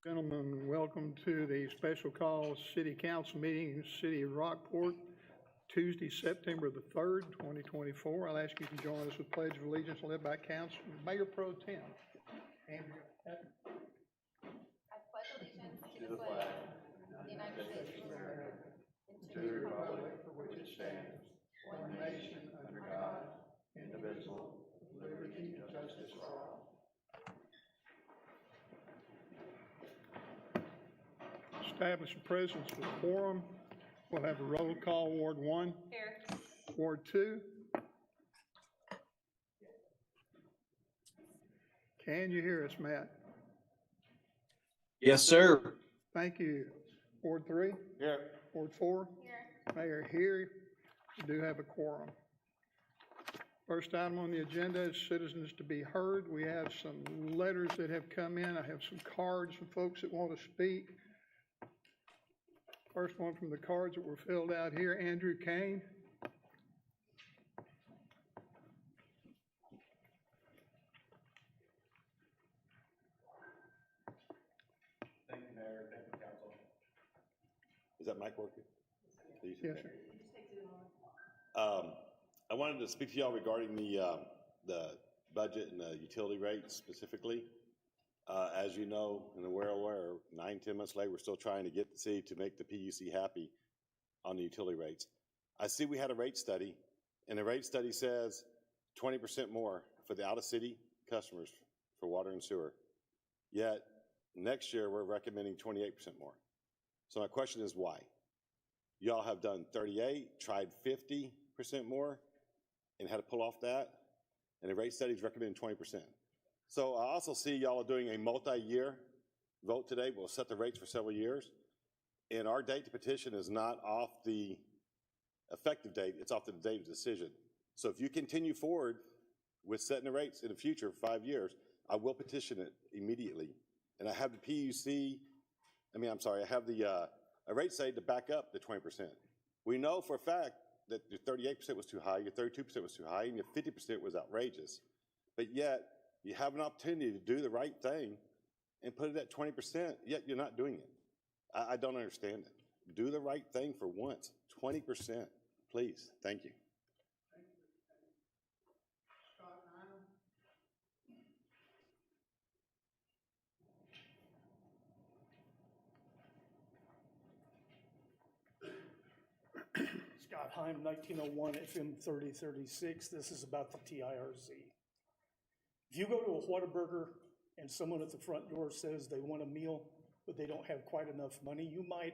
Gentlemen, welcome to the special call City Council meeting in the City of Rockport, Tuesday, September the 3rd, 2024. I'll ask you to join us with Pledge of Allegiance led by Mayor Pro Tem Andrew. I pledge allegiance to the flag of the United States of America and to the republic for which it stands, one nation under God, indivisible, with liberty and justice for all. Establish a presence for quorum. We'll have a roll call. Ward 1. Here. Ward 2. Can you hear us, Matt? Yes, sir. Thank you. Ward 3. Here. Ward 4. Here. Mayor here. We do have a quorum. First item on the agenda is citizens to be heard. We have some letters that have come in. I have some cards from folks that want to speak. First one from the cards that were filled out here, Andrew Kane. Thank you, Mayor. Thank you, Council. Is that mic working? Please. Yes, sir. I wanted to speak to y'all regarding the budget and the utility rates specifically. As you know, and we're aware, 9-10 months later, we're still trying to get the city to make the PUC happy on the utility rates. I see we had a rate study, and the rate study says 20% more for the out-of-city customers for water and sewer. Yet, next year, we're recommending 28% more. So my question is why? Y'all have done 38, tried 50% more, and had to pull off that, and the rate study is recommending 20%. So I also see y'all are doing a multi-year vote today. We'll set the rates for several years. And our date to petition is not off the effective date, it's off the date of decision. So if you continue forward with setting the rates in the future for 5 years, I will petition it immediately. And I have the PUC, I have the a rate study to back up the 20%. We know for a fact that your 38% was too high, your 32% was too high, and your 50% was outrageous. But yet, you have an opportunity to do the right thing and put it at 20%, yet you're not doing it. I don't understand it. Do the right thing for once. 20%, please. Thank you. Scott Heim, 1901 FM 3036. This is about the TIRZ. If you go to a Whataburger and someone at the front door says they want a meal, but they don't have quite enough money, you might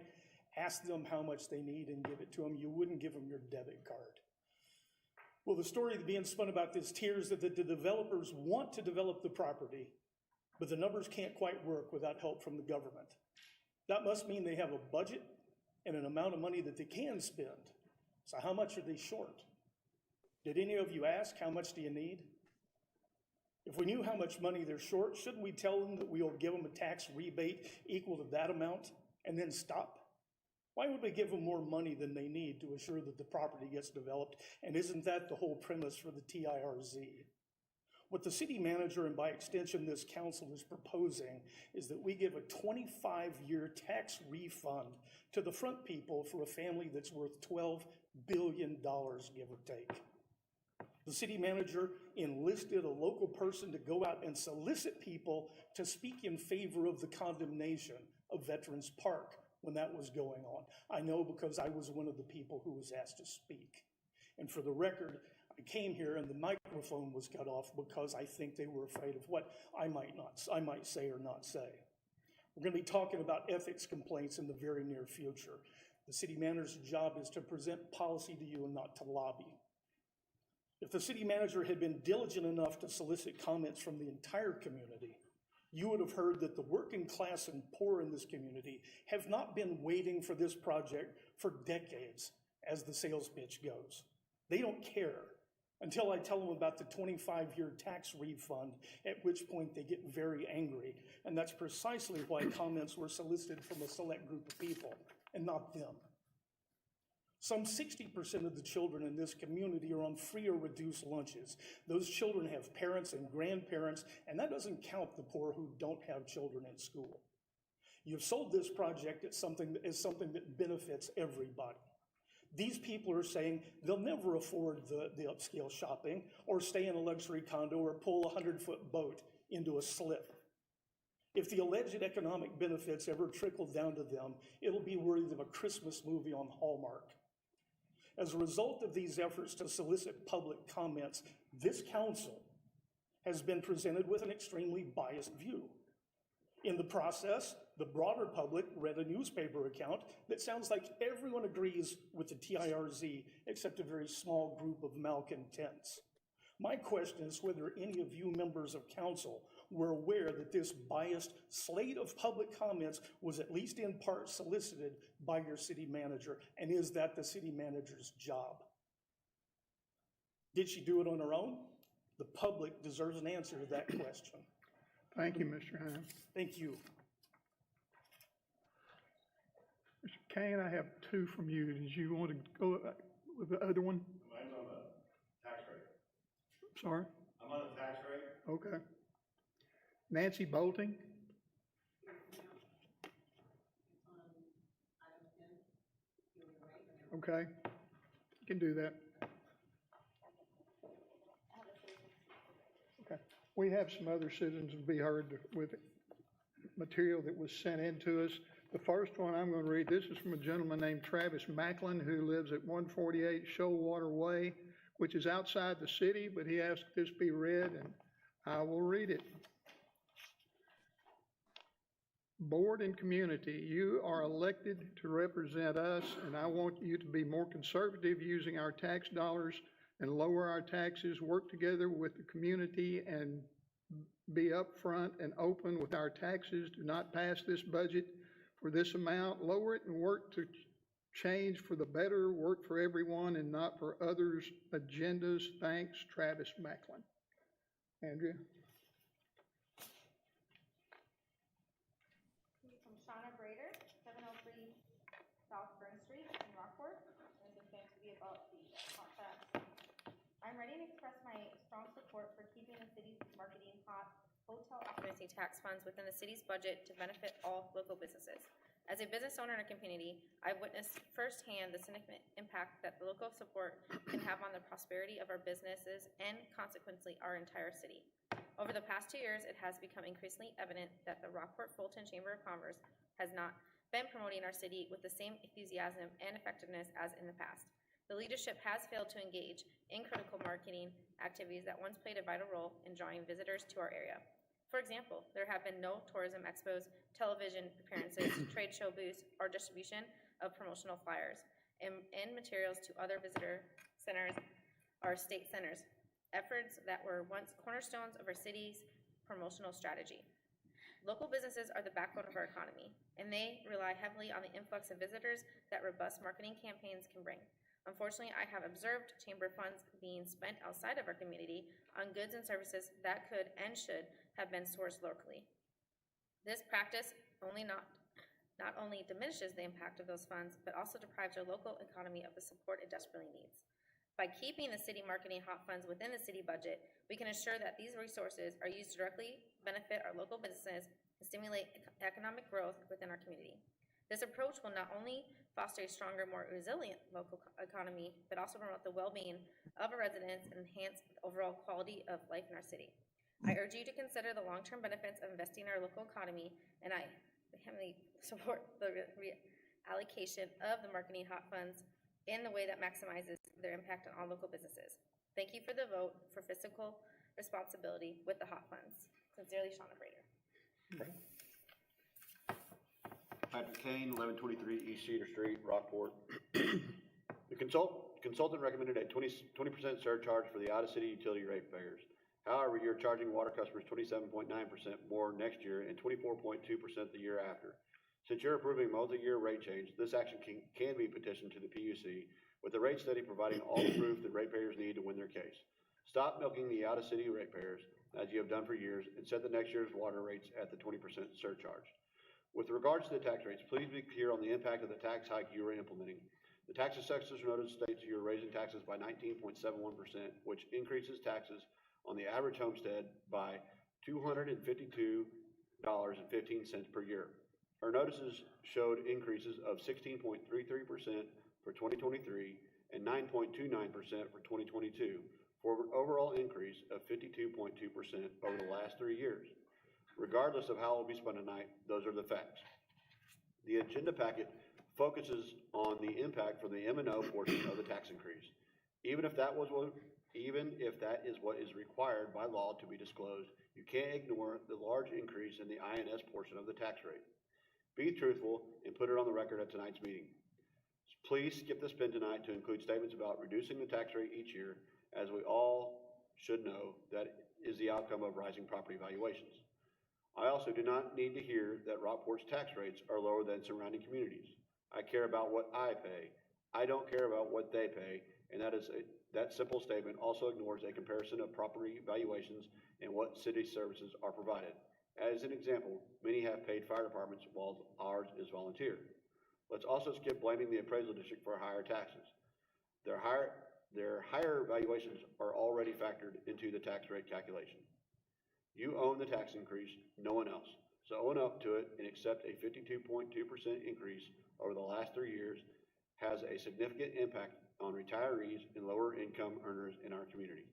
ask them how much they need and give it to them. You wouldn't give them your debit card. Well, the story being spun about this here is that the developers want to develop the property, but the numbers can't quite work without help from the government. That must mean they have a budget and an amount of money that they can spend. So how much are they short? Did any of you ask, how much do you need? If we knew how much money they're short, shouldn't we tell them that we'll give them a tax rebate equal to that amount and then stop? Why would we give them more money than they need to assure that the property gets developed? And isn't that the whole premise for the TIRZ? What the city manager, and by extension this council, is proposing is that we give a 25-year tax refund to the front people for a family that's worth $12 billion, give or take. The city manager enlisted a local person to go out and solicit people to speak in favor of the condemnation of Veterans Park when that was going on. I know because I was one of the people who was asked to speak. And for the record, I came here and the microphone was cut off because I think they were afraid of what I might say or not say. We're going to be talking about ethics complaints in the very near future. The city manager's job is to present policy to you and not to lobby. If the city manager had been diligent enough to solicit comments from the entire community, you would have heard that the working class and poor in this community have not been waiting for this project for decades, as the sales pitch goes. They don't care until I tell them about the 25-year tax refund, at which point they get very angry. And that's precisely why comments were solicited from a select group of people and not them. Some 60% of the children in this community are on free or reduced lunches. Those children have parents and grandparents, and that doesn't count the poor who don't have children in school. You've sold this project as something that benefits everybody. These people are saying they'll never afford the upscale shopping or stay in a luxury condo or pull a 100-foot boat into a slip. If the alleged economic benefits ever trickle down to them, it'll be worthy of a Christmas movie on Hallmark. As a result of these efforts to solicit public comments, this council has been presented with an extremely biased view. In the process, the broader public read a newspaper account that sounds like everyone agrees with the TIRZ except a very small group of malcontents. My question is whether any of you members of council were aware that this biased slate of public comments was at least in part solicited by your city manager, and is that the city manager's job? Did she do it on her own? The public deserves an answer to that question. Thank you, Mr. Hines. Thank you. Mr. Kane, I have two from you. Did you want to go with the other one? Mine's on the tax rate. Sorry? I'm on the tax rate. Okay. Nancy Bolting? Okay, you can do that. Okay, we have some other citizens to be heard with material that was sent in to us. The first one I'm going to read, this is from a gentleman named Travis Macklin who lives at 148 Shoalwater Way, which is outside the city, but he asked this be read, and I will read it. Board and community, you are elected to represent us, and I want you to be more conservative using our tax dollars and lower our taxes, work together with the community and be upfront and open with our taxes. Do not pass this budget for this amount, lower it and work to change for the better, work for everyone and not for others' agendas. Thanks, Travis Macklin. Andrea? From Shauna Brader, 703 South Burn Street in Rockport. This is going to be about the hot tax. I'm ready to express my strong support for keeping the city's marketing hot hotel occupancy tax funds within the city's budget to benefit all local businesses. As a business owner in a community, I've witnessed firsthand the significant impact that the local support can have on the prosperity of our businesses and consequently our entire city. Over the past 2 years, it has become increasingly evident that the Rockport Fulton Chamber of Commerce has not been promoting our city with the same enthusiasm and effectiveness as in the past. The leadership has failed to engage in critical marketing activities that once played a vital role in drawing visitors to our area. For example, there have been no tourism expos, television appearances, trade show booths, or distribution of promotional flyers and materials to other visitor centers or state centers, efforts that were once cornerstones of our city's promotional strategy. Local businesses are the backbone of our economy, and they rely heavily on the influx of visitors that robust marketing campaigns can bring. Unfortunately, I have observed chamber funds being spent outside of our community on goods and services that could and should have been sourced locally. This practice not only diminishes the impact of those funds, but also deprives our local economy of the support it desperately needs. By keeping the city marketing hot funds within the city budget, we can ensure that these resources are used to directly benefit our local businesses and stimulate economic growth within our community. This approach will not only foster a stronger, more resilient local economy, but also promote the well-being of our residents and enhance the overall quality of life in our city. I urge you to consider the long-term benefits of investing in our local economy, and I vehemently support the reallocation of the marketing hot funds in the way that maximizes their impact on all local businesses. Thank you for the vote for fiscal responsibility with the hot funds. Sincerely, Shauna Brader. Patrick Kane, 1123 East Cedar Street, Rockport. The consultant recommended a 20% surcharge for the out-of-city utility rate payers. However, you're charging water customers 27.9% more next year and 24.2% the year after. Since you're approving multi-year rate change, this action can be petitioned to the PUC, with the rate study providing all the proof that ratepayers need to win their case. Stop milking the out-of-city ratepayers, as you have done for years, and set the next year's water rates at the 20% surcharge. With regards to the tax rates, please be clear on the impact of the tax hike you are implementing. The tax assessor's notice states you are raising taxes by 19.71%, which increases taxes on the average homestead by $252.15 per year. Our notices showed increases of 16.33% for 2023 and 9.29% for 2022, for an overall increase of 52.2% over the last 3 years. Regardless of how it will be spent tonight, those are the facts. The agenda packet focuses on the impact from the M&O portion of the tax increase. Even if that is what is required by law to be disclosed, you can't ignore the large increase in the INS portion of the tax rate. Be truthful and put it on the record at tonight's meeting. Please skip the spin tonight to include statements about reducing the tax rate each year, as we all should know that is the outcome of rising property valuations. I also do not need to hear that Rockport's tax rates are lower than surrounding communities. I care about what I pay. I don't care about what they pay, and that simple statement also ignores a comparison of property valuations and what city services are provided. As an example, many have paid fire departments while ours is volunteer. Let's also skip blaming the appraisal district for higher taxes. Their higher valuations are already factored into the tax rate calculation. You own the tax increase, no one else. So own up to it and accept a 52.2% increase over the last 3 years has a significant impact on retirees and lower income earners in our community.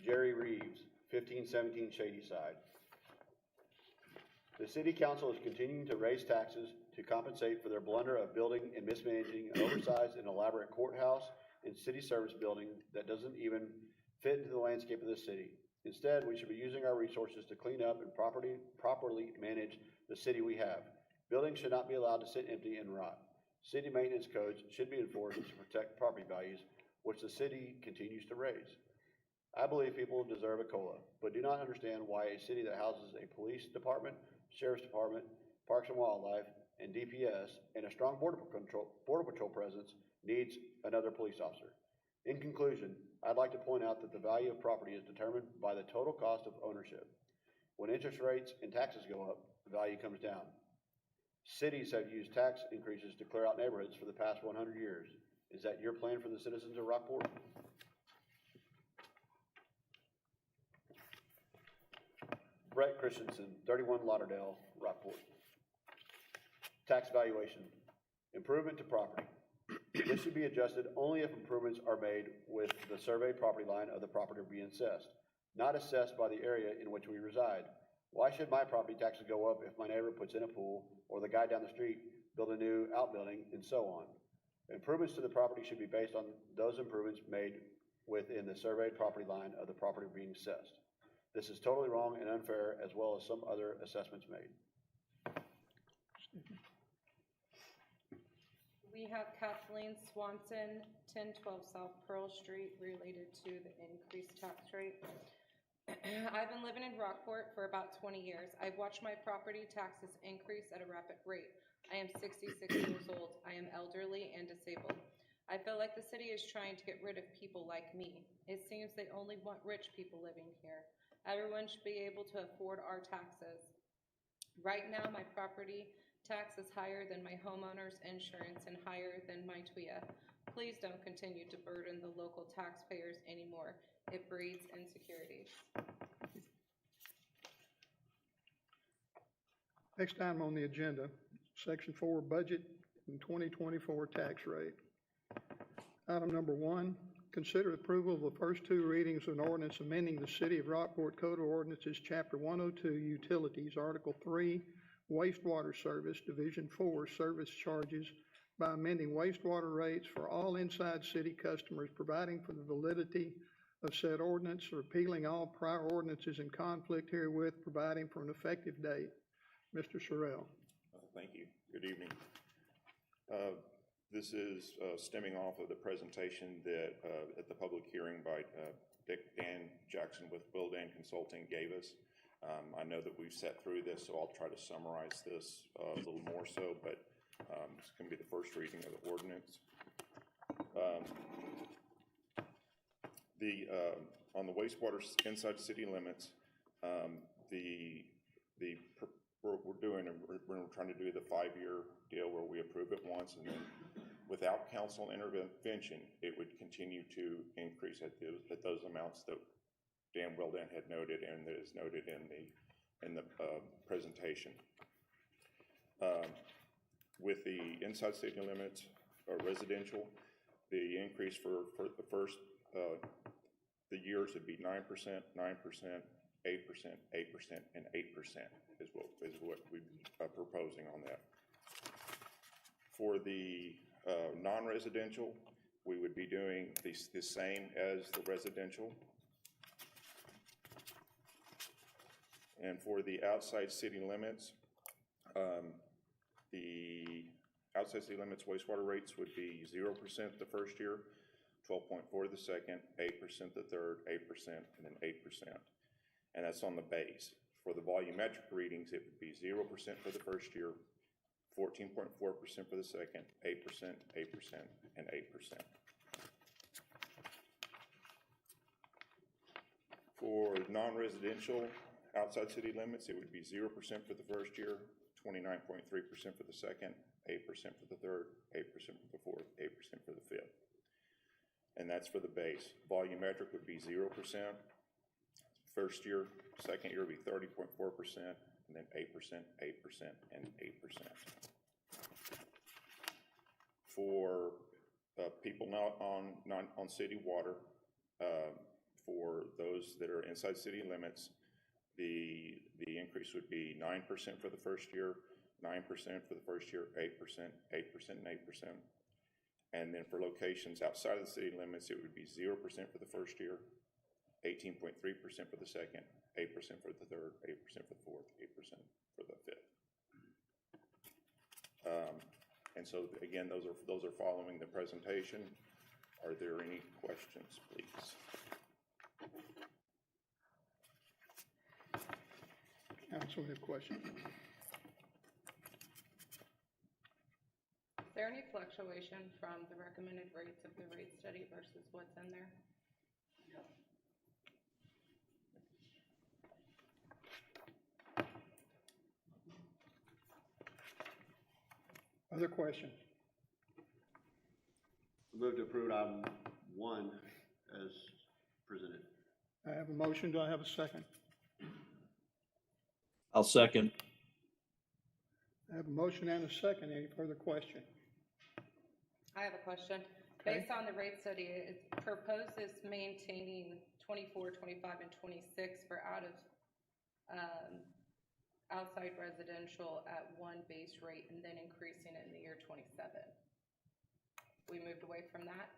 Jerry Reeves, 1517 Shadyside. The city council is continuing to raise taxes to compensate for their blunder of building and mismanaging an oversized and elaborate courthouse and city service building that doesn't even fit into the landscape of the city. Instead, we should be using our resources to clean up and properly manage the city we have. Buildings should not be allowed to sit empty and rot. City maintenance codes should be enforced to protect property values, which the city continues to raise. I believe people deserve a COLA, but do not understand why a city that houses a police department, sheriff's department, parks and wildlife, and DPS, and a strong border patrol presence needs another police officer. In conclusion, I'd like to point out that the value of property is determined by the total cost of ownership. When interest rates and taxes go up, the value comes down. Cities have used tax increases to clear out neighborhoods for the past 100 years. Is that your plan for the citizens of Rockport? Brett Christensen, 31 Lauderdale, Rockport. Tax valuation, improvement to property. This should be adjusted only if improvements are made with the surveyed property line of the property being assessed, not assessed by the area in which we reside. Why should my property taxes go up if my neighbor puts in a pool, or the guy down the street build a new outbuilding, and so on? Improvements to the property should be based on those improvements made within the surveyed property line of the property being assessed. This is totally wrong and unfair, as well as some other assessments made. We have Kathleen Swanson, 1012 South Pearl Street, related to the increased tax rate. I've been living in Rockport for about 20 years. I've watched my property taxes increase at a rapid rate. I am 66 years old. I am elderly and disabled. I feel like the city is trying to get rid of people like me. It seems they only want rich people living here. Everyone should be able to afford our taxes. Right now, my property tax is higher than my homeowner's insurance and higher than my TWIA. Please don't continue to burden the local taxpayers anymore. It breeds insecurities. Next item on the agenda, Section 4, Budget and 2024 Tax Rate. Item number 1, consider approval of the first 2 readings of an ordinance amending the City of Rockport Code of Ordinances, Chapter 102, Utilities, Article 3, Wastewater Service, Division 4, Service Charges, by amending wastewater rates for all inside city customers, providing for the validity of said ordinance, repealing all prior ordinances in conflict herewith, providing for an effective date. Mr. Sorrell. Thank you. Good evening. This is stemming off of the presentation that at the public hearing by Dan Jackson with Will Dan Consulting gave us. I know that we've sat through this, so I'll try to summarize this a little more so, but it's going to be the first reading of the ordinance. On the wastewater inside city limits, we're trying to do the 5-year deal where we approve it once, and then without council intervention, it would continue to increase at those amounts that Dan had noted and that is noted in the presentation. With the inside city limits residential, the increase for the first the years would be 9%, 9%, 8%, 8%, 8%, and 8% is what we're proposing on that. For the non-residential, we would be doing the same as the residential. And for the outside city limits, the outside city limits wastewater rates would be 0% the first year, 12.4 the second, 8% the third, 8%, and then 8%. And that's on the base. For the volumetric readings, it would be 0% for the first year, 14.4% for the second, 8%, 8%, and 8%. For non-residential outside city limits, it would be 0% for the first year, 29.3% for the second, 8% for the third, 8% for the fourth, 8% for the fifth. And that's for the base. Volumetric would be 0%. First year, second year would be 30.4%, and then 8%, 8%, and 8%. For people not on city water, for those that are inside city limits, the increase would be 9% for the first year, 9% for the first year, 8%, 8%, and 8%. And then for locations outside of the city limits, it would be 0% for the first year, 18.3% for the second, 8% for the third, 8% for the fourth, 8% for the fifth. And so again, those are following the presentation. Are there any questions, please? Council, have a question? Is there any fluctuation from the recommended rates of the rate study versus what's in there? Other questions? Move to approve item 1 as presented. I have a motion. Do I have a second? I'll second. I have a motion and a second. Any further question? I have a question. Okay. Based on the rate study, it proposes maintaining 24, 25, and 26 for outside residential at one base rate and then increasing it in the year 27. We moved away from that?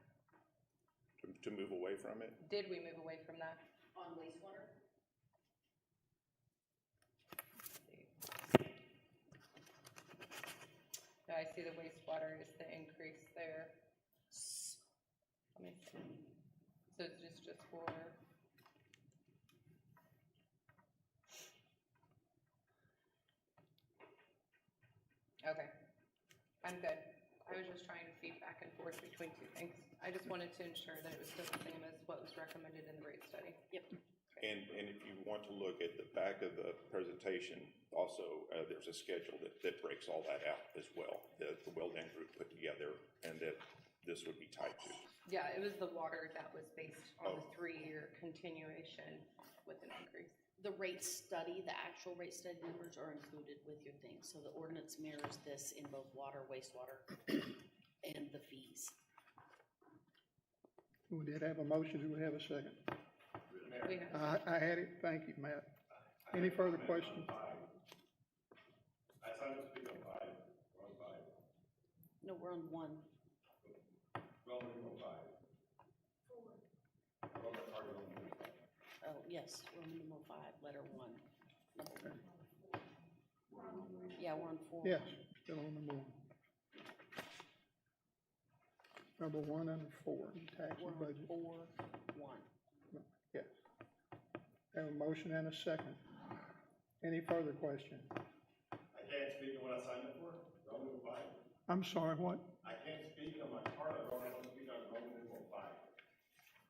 To move away from it? Did we move away from that? On wastewater? Yeah, I see the wastewater is the increase there. Let me see. So it's just for, okay, I'm good. I was just trying to feed back and forth between two things. I just wanted to ensure that it was still the same as what was recommended in the rate study. Yep. And if you want to look at the back of the presentation, also there's a schedule that breaks all that out as well, that the Wildan group put together and that this would be tied to. Yeah, it was the water that was based on the 3-year continuation with an increase. The rate study, the actual rate study numbers are included with your thing. So the ordinance mirrors this in both water, wastewater, and the fees. We did have a motion. Do we have a second? We have, I had it. Thank you, Matt. Any further questions? No, we're on 1. Oh, yes, Roman numeral 5, letter 1. Number 1. Yeah, we're on 4. Yes, still on number 1. Number 1 and 4, tax We're and on budget. 4, 1. Yes. Have a motion and a second. Any further question? I can't speak on what I signed up for, Roman numeral 5. I'm sorry, what? I can't speak on my part, I don't speak on Roman numeral 5.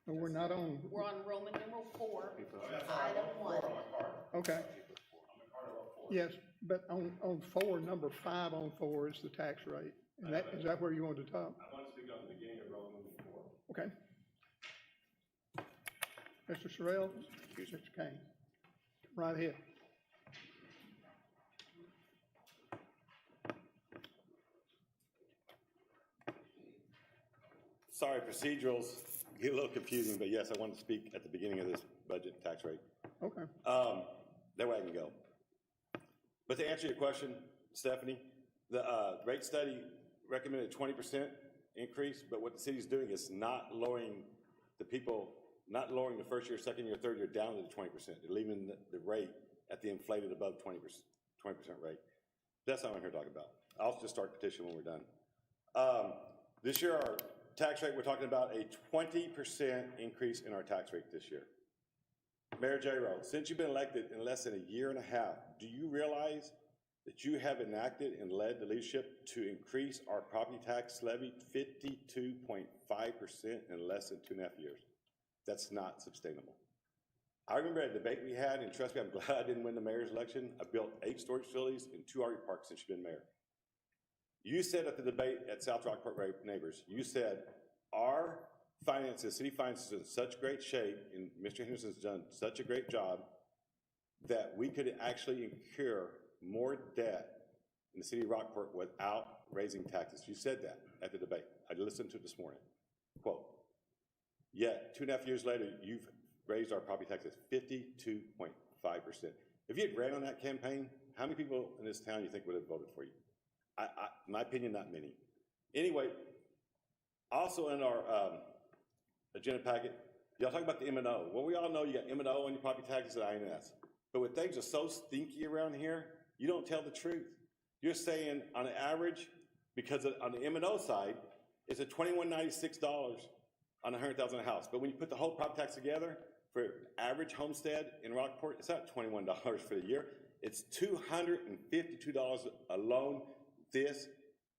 No, we're not on, We're on Roman numeral 4, That's all I item wrote 1. on my card. okay. On my card I wrote 4. Yes, but on 4, number 5 on 4 is the tax rate. And that, is that where you want to talk? I want to speak on the beginning of Roman numeral 4. Okay. Mr. Sorrell? Mr. Kane? Right ahead. Sorry, procedurals get a little confusing, but yes, I wanted to speak at the beginning of this budget tax rate. Okay. That way I can go. But to answer your question, Stephanie, the rate study recommended 20% increase, but what the city's doing is not lowering the people, not lowering the first year, second year, third year down to the 20%. They're leaving the rate at the inflated above 20% rate. That's not what I'm here to talk about. I'll just start petition when we're done. This year, our tax rate, we're talking about a 20% increase in our tax rate this year. Mayor J. Rowe, since you've been elected in less than a year and a half, do you realize that you have enacted and led the leadership to increase our property tax levy 52.5% in less than 2.5 years? That's not sustainable. I remember a debate we had, and trust me, I'm glad I didn't win the mayor's election. I built 8 storage facilities and 2 RV parks since you've been mayor. You said at the debate at South Rockport Neighbors, you said, our finances, city finances are in such great shape, and Mr. Henderson's done such a great job, that we could actually incur more debt in the city of Rockport without raising taxes. You said that at the debate. I listened to it this morning. Quote, yet 2.5 years later, you've raised our property taxes 52.5%. If you had ran on that campaign, how many people in this town you think would have voted for you? In my opinion, not many. Anyway, also in our agenda packet, y'all talk about the M&O. Well, we all know you got M&O on your property taxes and INS. But when things are so stinky around here, you don't tell the truth. You're saying on average, because on the M&O side, it's at $21.96 on $100,000 a house. But when you put the whole property tax together for average homestead in Rockport, it's not $21 for the year. It's $252 alone this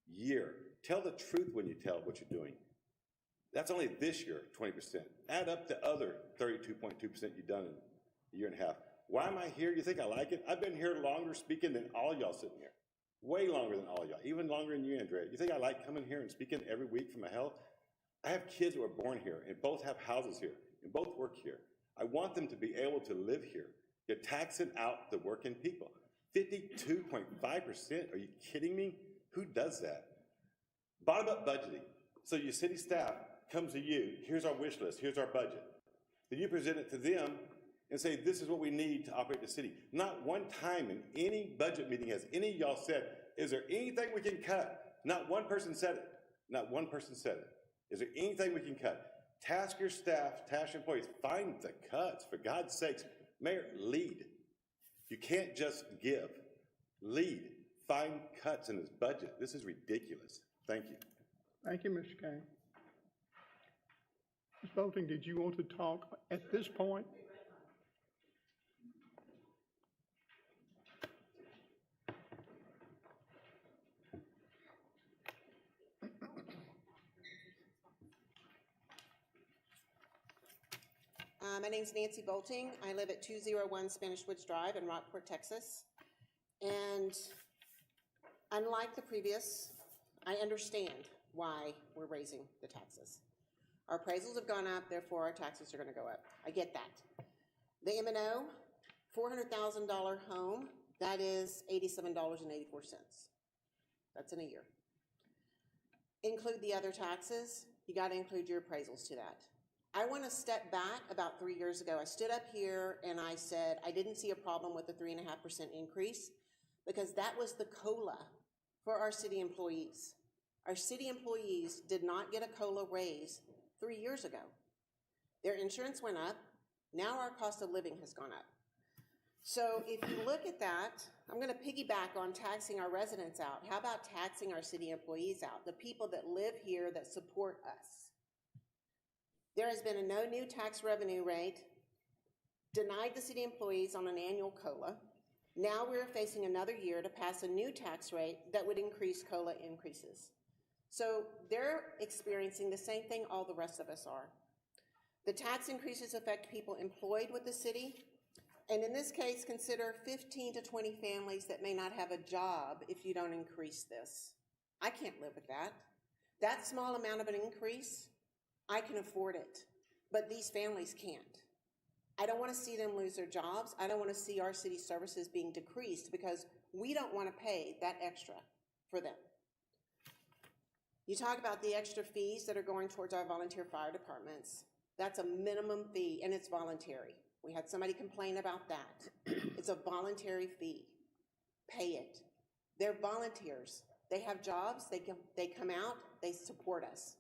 year. Tell the truth when you tell what you're doing. That's only this year, 20%. Add up the other 32.2% you've done in a year and a half. Why am I here? You think I like it? I've been here longer speaking than all y'all sitting here. Way longer than all y'all, even longer than you, Andrea. You think I like coming here and speaking every week for my health? I have kids who were born here and both have houses here and both work here. I want them to be able to live here. You're taxing out the working people. 52.5%? Are you kidding me? Who does that? Bottom-up budgeting. So your city staff comes to you, here's our wish list, here's our budget. Then you present it to them and say, this is what we need to operate the city. Not one time in any budget meeting has any of y'all said, is there anything we can cut? Not one person said it. Not one person said it. Is there anything we can cut? Task your staff, task your employees, find the cuts, for God's sakes. Mayor, lead. You can't just give. Lead. Find cuts in this budget. This is ridiculous. Thank you. Thank you, Mr. Kane. Ms. Boating, did you want to talk at this point? My name's Nancy Bolting. I live at 201 Spanish Woods Drive in Rockport, Texas. And unlike the previous, I understand why we're raising the taxes. Our appraisals have gone up, therefore our taxes are going to go up. I get that. The M&O, $400,000 home, that is $87.84. That's in a year. Include the other taxes, you got to include your appraisals to that. I want to step back about 3 years ago. I stood up here and I said I didn't see a problem with the 3.5% increase because that was the COLA for our city employees. Our city employees did not get a COLA raise 3 years ago. Their insurance went up. Now our cost of living has gone up. So if you look at that, I'm going to piggyback on taxing our residents out. How about taxing our city employees out, the people that live here that support us? There has been a no new tax revenue rate, denied the city employees on an annual COLA. Now we're facing another year to pass a new tax rate that would increase COLA increases. So they're experiencing the same thing all the rest of us are. The tax increases affect people employed with the city, and in this case, consider 15 to 20 families that may not have a job if you don't increase this. I can't live with that. That small amount of an increase, I can afford it, but these families can't. I don't want to see them lose their jobs. I don't want to see our city services being decreased because we don't want to pay that extra for them. You talk about the extra fees that are going towards our volunteer fire departments. That's a minimum fee, and it's voluntary. We had somebody complain about that. It's a voluntary fee. Pay it. They're volunteers. They have jobs. They come out. They support us.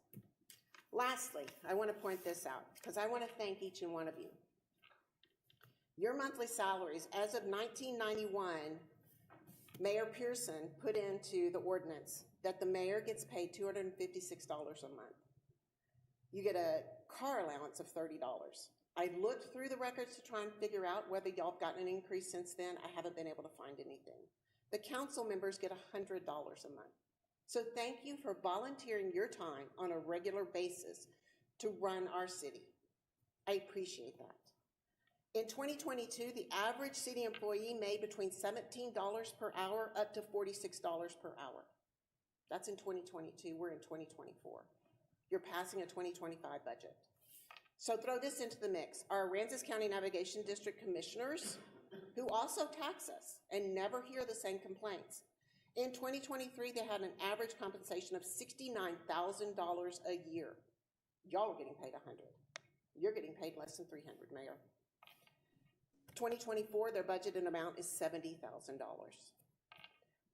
Lastly, I want to point this out because I want to thank each and one of you. Your monthly salaries, as of 1991, Mayor Pearson put into the ordinance that the mayor gets paid $256 a month. You get a car allowance of $30. I looked through the records to try and figure out whether y'all have gotten an increase since then. I haven't been able to find anything. The council members get $100 a month. So thank you for volunteering your time on a regular basis to run our city. I appreciate that. In 2022, the average city employee made between $17 per hour up to $46 per hour. That's in 2022. We're in 2024. You're passing a 2025 budget. So throw this into the mix. Our Aransas County Navigation District commissioners, who also tax us and never hear the same complaints. In 2023, they had an average compensation of $69,000 a year. Y'all are getting paid $100. You're getting paid less than $300, Mayor. 2024, their budgeted amount is $70,000.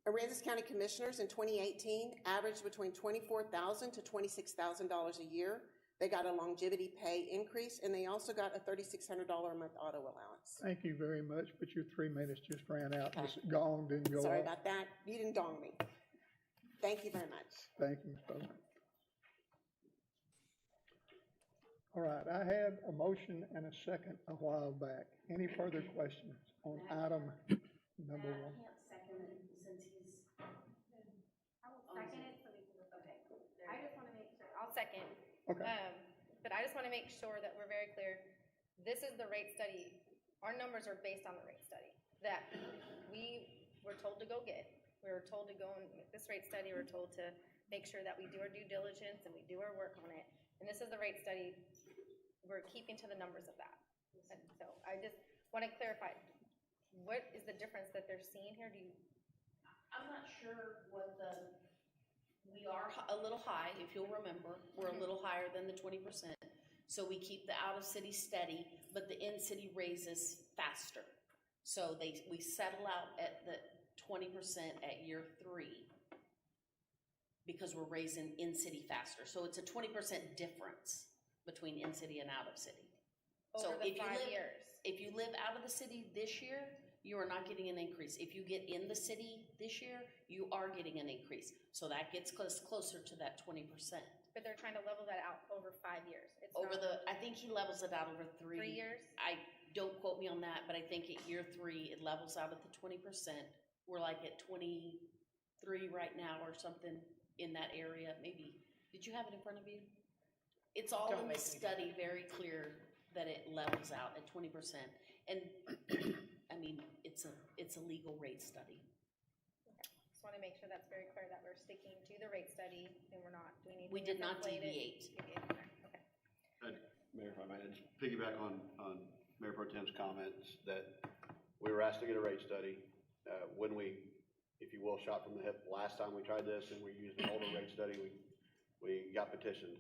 Aransas County Commissioners in 2018 averaged between $24,000 to $26,000 a year. They got a longevity pay increase, and they also got a $3,600 a month auto allowance. Thank you very much, but your 3 minutes just ran out. This gong didn't go off. Sorry about that. You didn't dong me. Thank you very much. Thank you, Ms. Bowen. All right, I had a motion and a second a while back. Any further questions on item number one? can't second it since he's. I will second it so we can, okay. I just want to make sure, I'll second. Okay. But I just want to make sure that we're very clear. This is the rate study. Our numbers are based on the rate study that we were told to go get. We were told to go and make this rate study. We were told to make sure that we do our due diligence and we do our work on it. And this is the rate study. We're keeping to the numbers of that. And so I just want to clarify, what is the difference that they're seeing here? I'm not sure what we are a little high, if you'll remember. We're a little higher than the 20%. So we keep the out-of-city steady, but the in-city raises faster. So we settle out at the 20% at year 3 because we're raising in-city faster. So it's a 20% difference between in-city and out-of-city. Over the 5 years. If you live out of the city this year, you are not getting an increase. If you get in the city this year, you are getting an increase. So that gets closer to that 20%. But they're trying to level that out over 5 years. It's I think he levels it out over 3 years? Don't quote me on that, but I think at year 3, it levels out at the 20%. We're like at 23 right now or something in that area, maybe. Did you have it in front of you? It's all in the study, very clear that it levels out at 20%. And, I mean, it's a legal rate study. Okay. Just want to make sure that's very clear that we're sticking to the rate study and we're not doing anything. We did not inflated. deviate. Okay. Mayor, if I might, just piggyback on Mayor Pro Tem's comments that we were asked to get a rate study. When we, if you will, shot from the hip last time we tried this and we used an older rate study, we got petitioned.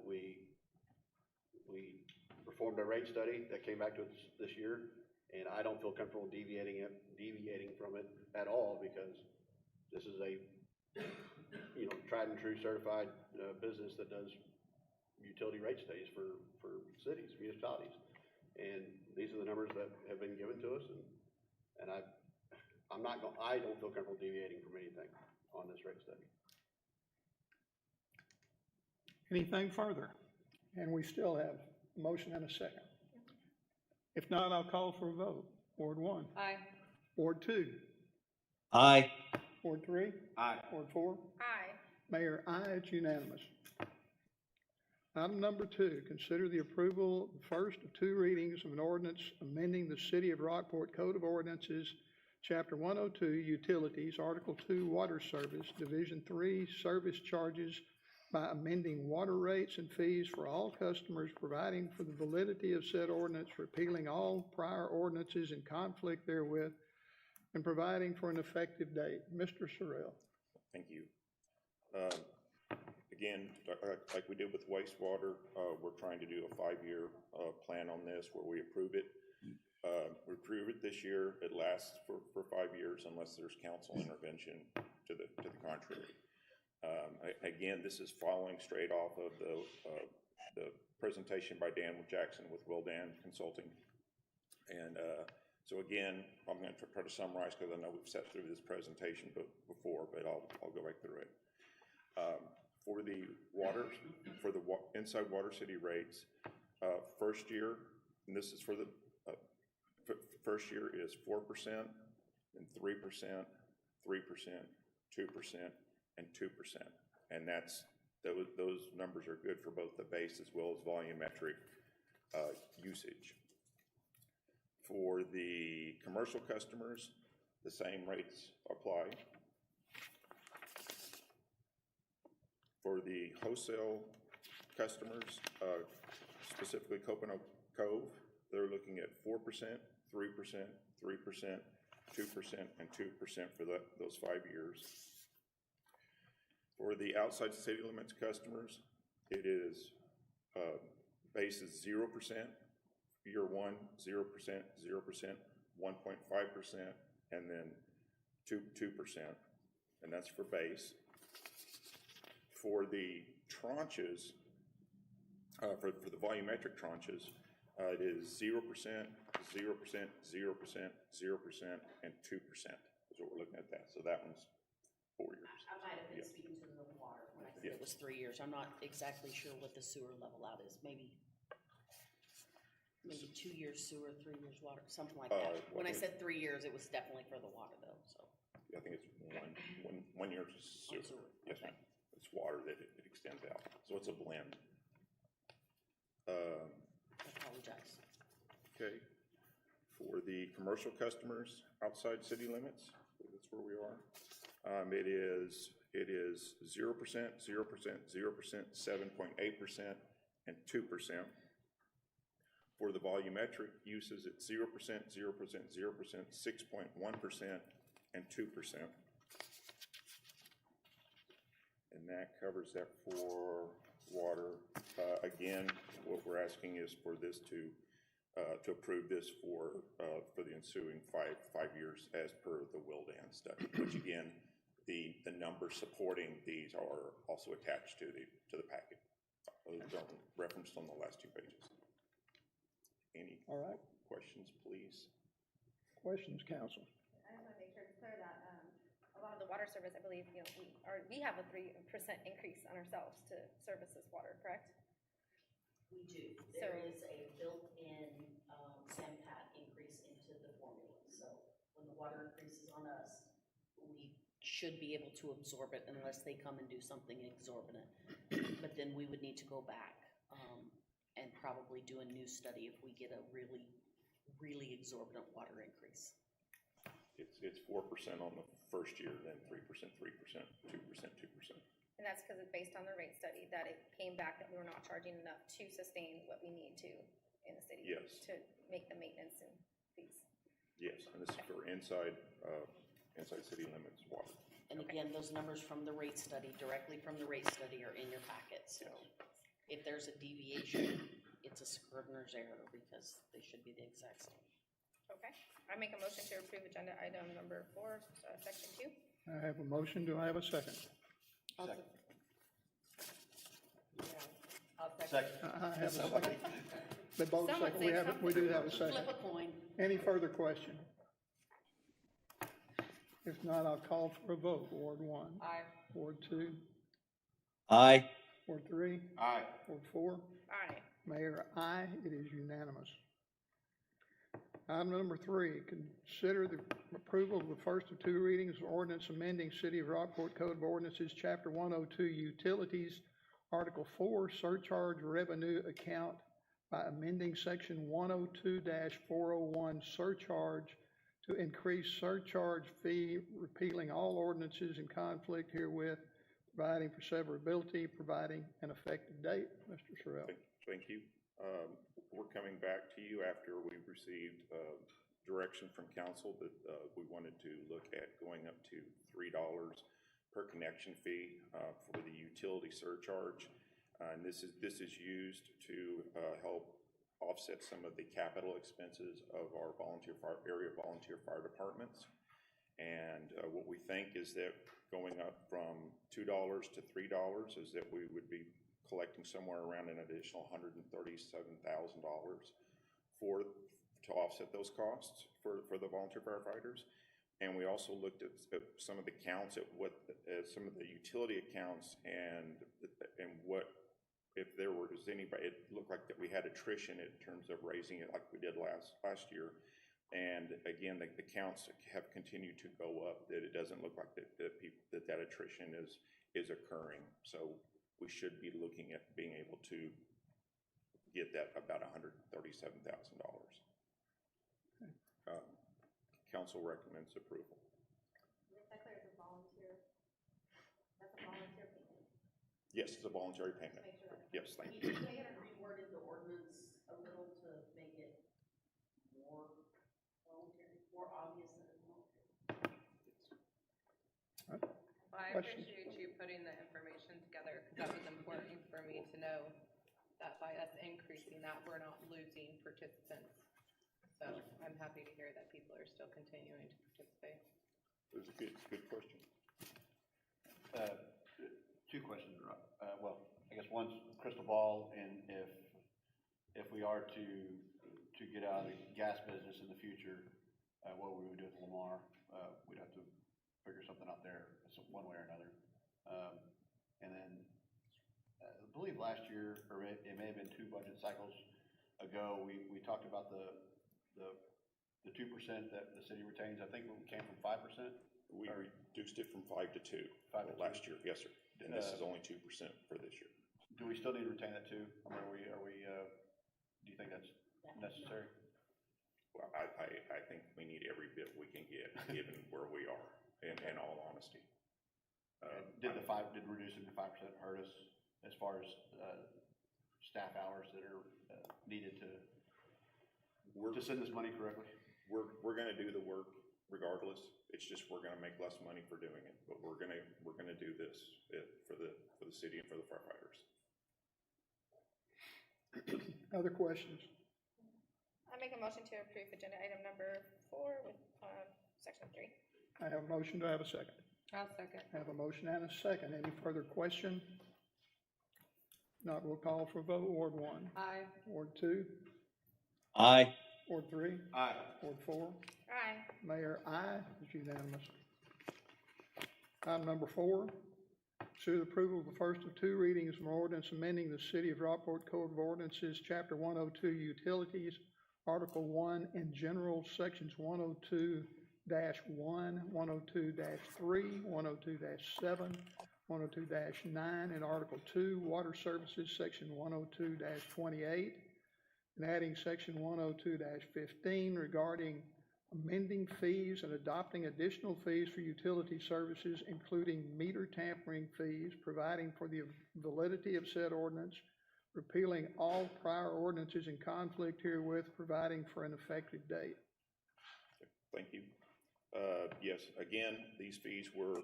We performed a rate study that came back to us this year, and I don't feel comfortable deviating from it at all because this is a tried and true certified business that does utility rate studies for cities, municipalities, and these are the numbers that have been given to us, and I don't feel comfortable deviating from anything on this rate study. Anything further? And we still have a motion and a second. If not, I'll call for a vote. Ward 1. Aye. Ward 2. Aye. Ward 3. Aye. Ward 4. Aye. Mayor, aye, it's unanimous. Item number 2, consider the approval of the first of 2 readings of an ordinance amending the City of Rockport Code of Ordinances, Chapter 102, Utilities, Article 2, Water Service, Division 3, Service Charges, by amending water rates and fees for all customers, providing for the validity of said ordinance, repealing all prior ordinances in conflict therewith, and providing for an effective date. Mr. Sorrell. Thank you. Again, like we did with wastewater, we're trying to do a 5-year plan on this where we approve it. We approve it this year. It lasts for 5 years unless there's council intervention to the contrary. Again, this is following straight off of the presentation by Dan Jackson with Wildan Consulting. And so again, I'm going to try to summarize because I know we've sat through this presentation before, but I'll go back through it. For the inside water city rates, first year, and this is for the first year is 4%, and 3%, 3%, 2%, and 2%. And those numbers are good for both the base as well as volumetric usage. For the commercial customers, the same rates apply. For the wholesale customers, specifically Copano Cove, they're looking at 4%, 3%, 3%, 2%, and 2% for those 5 years. For the outside city limits customers, it is base is 0%, year 1, 0%, 0%, 1.5%, and then 2%, and that's for base. For the tranches, for the volumetric tranches, it is 0%, 0%, 0%, 0%, 0%, and 2% is what we're looking at that. So that one's 4 years. I might have been speaking to the water when I said it was 3 years. I'm not exactly sure what the sewer level out is. Maybe 2 years sewer, 3 years water, something like that. When I said 3 years, it was definitely for the water though, so. I think it's one year sewer. Yes, ma'am. It's water that it extends out. So it's a blend. I apologize. Okay. For the commercial customers outside city limits, that's where we are. It is 0%, 0%, 0%, 7.8%, and 2%. For the volumetric uses, it's 0%, 0%, 0%, 6.1%, and 2%. And that covers that for water. Again, what we're asking is for this to approve this for the ensuing five years as per the Wildan study, which again, the numbers supporting these are also attached to the packet. Those are referenced on the last 2 pages. Any questions, please? Questions, council? I just want to make sure it's clear that a lot of the water service, I believe, we have a 3% increase on ourselves to service this water, correct? We do. There is a built-in SAMPAT increase into the formula. So when the water increases on us, we should be able to absorb it unless they come and do something exorbitant. But then we would need to go back and probably do a new study if we get a really, really exorbitant water increase. It's 4% on the first year, then 3%, 3%, 2%, 2%. And that's because it's based on the rate study that it came back that we were not charging enough to sustain what we need to in the city. Yes. To make the maintenance and fees. Yes, and this is for inside city limits water. And again, those numbers from the rate study, directly from the rate study, are in your packet. So if there's a deviation, it's a scrivener's error because they should be the exact same. Okay. I make a motion to approve agenda item number 4, section 2. I have a motion. Do I have a second? Second. I have a second. They both Someone second. say We do have a second. Flip a coin. Any further question? If not, I'll call for a vote. Ward 1. Aye. Ward 2. Aye. Ward 3. Aye. Ward 4. Aye. Mayor, aye. It is unanimous. Item number 3, consider the approval of the first of 2 readings of ordinance amending City of Rockport Code of Ordinances, Chapter 102, Utilities, Article 4, Surcharge Revenue Account by amending Section 102-401 Surcharge to increase surcharge fee, repealing all ordinances in conflict herewith, providing for severability, providing an effective date. Mr. Sorrell. Thank you. We're coming back to you after we received direction from council that we wanted to look at going up to $3 per connection fee for the utility surcharge. And this is used to help offset some of the capital expenses of our area volunteer fire departments. And what we think is that going up from $2 to $3 is that we would be collecting somewhere around an additional $137,000 to offset those costs for the volunteer firefighters. And we also looked at some of the counts, at what some of the utility accounts, and what if there was anybody. It looked like that we had attrition in terms of raising it like we did last year. And again, the counts have continued to go up. That it doesn't look like that attrition is occurring. So we should be looking at being able to get that about $137,000. Council recommends approval. Is that clear, it's a volunteer? That's a volunteer payment? Yes, it's a voluntary payment. Make sure that's. Yes, thank You you. may have reworded the ordinance a little to make it more voluntary, more obvious than it's voluntary. Well, I Questions? appreciate you putting the information together, because that was important for me to know that by us increasing that, we're not losing participants. So I'm happy to hear that people are still continuing to participate. It was a good question. Two questions, Rob. Well, I guess one's crystal ball, and if we are to get out of the gas business in the future, what we would do with Lamar, we'd have to figure something out there, one way or another. And then I believe last year, or it may have been 2 budget cycles ago, we talked about the 2% that the city retains. I think it came from 5%. We reduced it from 5 to 2 last year. Yes, sir. And this is only 2% for this year. Do we still need to retain that too? I mean, do you think that's necessary? Well, I think we need every bit we can get, given where we are, in all honesty. Did reducing to 5% hurt us as far as staff hours that are needed to send this money correctly? We're gonna do the work regardless. It's just we're gonna make less money for doing it, but we're gonna do this for the city and for the firefighters. Other questions? I make a motion to approve agenda item number 4 with, section 3. I have a motion. Do I have a second? I'll second. I have a motion and a second. Any further question? Not, we'll call for a vote. Ward 1. Aye. Ward 2. Aye. Ward 3. Aye. Ward 4. Aye. Mayor, aye. It's unanimous. Item number 4, consider the approval of the first of 2 readings of an ordinance amending the City of Rockport Code of Ordinances, Chapter 102, Utilities, Article 1 in general, Sections 102-1, 102-3, 102-7, 102-9, and Article 2, Water Services, Section 102-28, and adding Section 102-15 regarding amending fees and adopting additional fees for utility services, including meter tampering fees, providing for the validity of said ordinance, repealing all prior ordinances in conflict herewith, providing for an effective date. Thank you. Yes, again, these fees were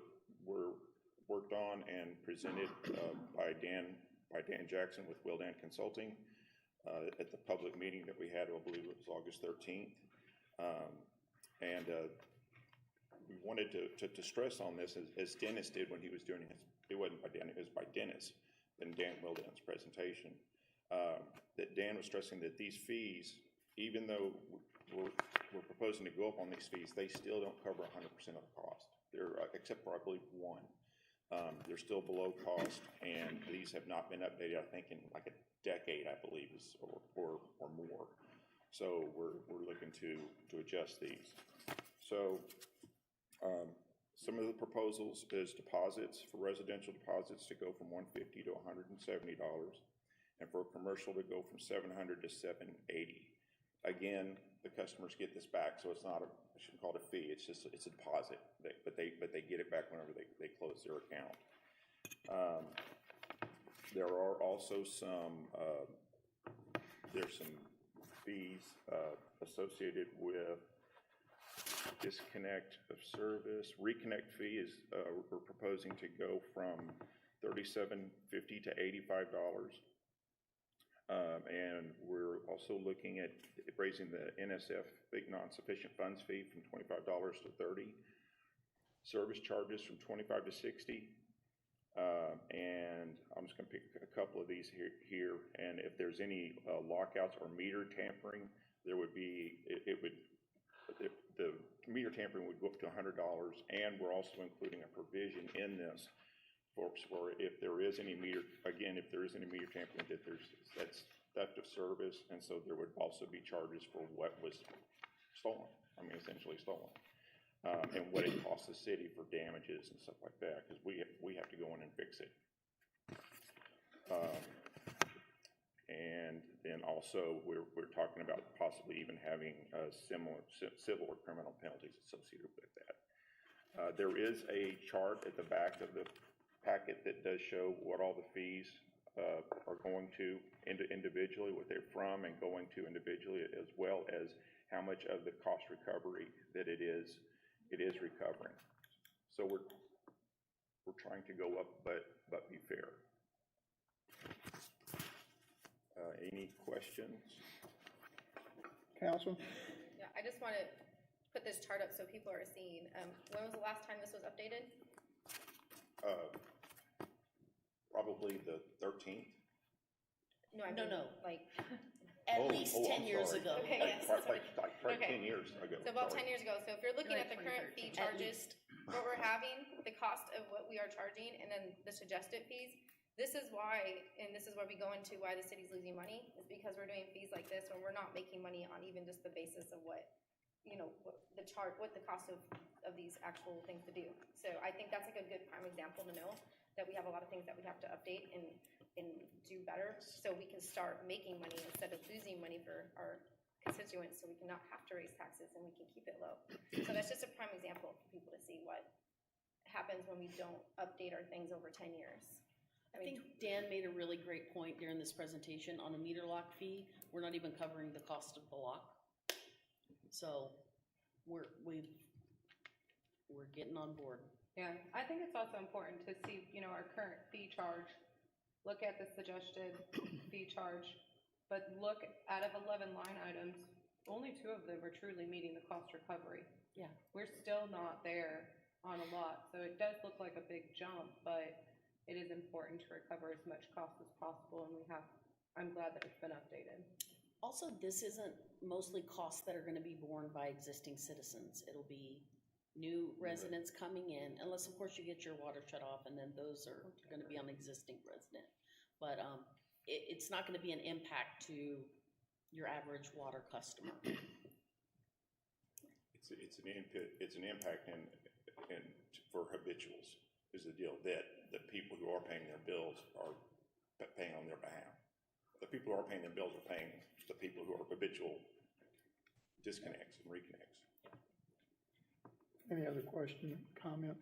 worked on and presented by Dan Jackson with Wildan Consulting at the public meeting that we had, I believe it was August 13th. And we wanted to stress on this, as Dennis did when he was doing his, it wasn't by Dan, it was by Dennis, in Dan Wildan's presentation, that Dan was stressing that these fees, even though we're proposing to go up on these fees, they still don't cover 100% of the cost. They're, except for, I believe, 1. They're still below cost, and these have not been updated, I think, in like a decade, I believe, or more. So we're looking to adjust these. So some of the proposals is deposits, for residential deposits to go from $150 to $170, and for commercial to go from $700 to $780. Again, the customers get this back, so it's not I shouldn't call it a fee. It's a deposit, but they get it back whenever they close their account. There are also there's some fees associated with disconnect of service. Reconnect fee is, we're proposing to go from $37.50 to $85. And we're also looking at raising the NSF, big non-sufficient funds fee, from $25 to $30. Service charges from $25 to $60. And I'm just gonna pick a couple of these here. And if there's any lockouts or meter tampering, there would be, the meter tampering would go up to $100. And we're also including a provision in this for if there is any meter, again, if there is any meter tampering, that's theft of service, and so there would also be charges for what was stolen, essentially stolen. And what it costs the city for damages and stuff like that, because we have to go in and fix it. And then also, we're talking about possibly even having similar civil or criminal penalties associated with that. There is a chart at the back of the packet that does show what all the fees are going to individually, what they're from and going to individually, as well as how much of the cost recovery that it is recovering. So we're trying to go up, but be fair. Any questions? Council? Yeah, I just want to put this chart up so people are seeing. When was the last time this was updated? Probably the 13th. No, I mean, No. like, At least 10 I'm years sorry. ago. Okay, yes, Probably Okay. 10 years ago. so about sorry. 10 years ago. So if you're looking at the current fee At charges, least. what we're having, the cost of what we are charging, and then the suggested fees, this is why, and this is where we go into why the city's losing money, is because we're doing fees like this when we're not making money on even just the basis of what, what the cost of these actual things to do. So I think that's like a good prime example to know that we have a lot of things that we have to update and do better, so we can start making money instead of losing money for our constituents, so we can not have to raise taxes and we can keep it low. So that's just a prime example for people to see what happens when we don't update our things over 10 years. I think Dan made a really great point during this presentation on a meter lock fee. We're not even covering the cost of the lock. So we're getting on board. Yeah, I think it's also important to see, our current fee charge, look at the suggested fee charge, but look, out of 11 line items, only 2 of them are truly meeting the cost recovery. Yeah. We're still not there on a lot, so it does look like a big jump, but it is important to recover as much cost as possible, and I'm glad that it's been updated. Also, this isn't mostly costs that are gonna be borne by existing citizens. It'll be new residents coming in, unless of course you get your water shut off, and then those are gonna be on existing resident. But it's not gonna be an impact to your average water customer. It's an impact for habituals is the deal, that the people who are paying their bills are paying on their behalf. The people who are paying their bills are paying the people who are habitual disconnects and reconnects. Any other question, comment?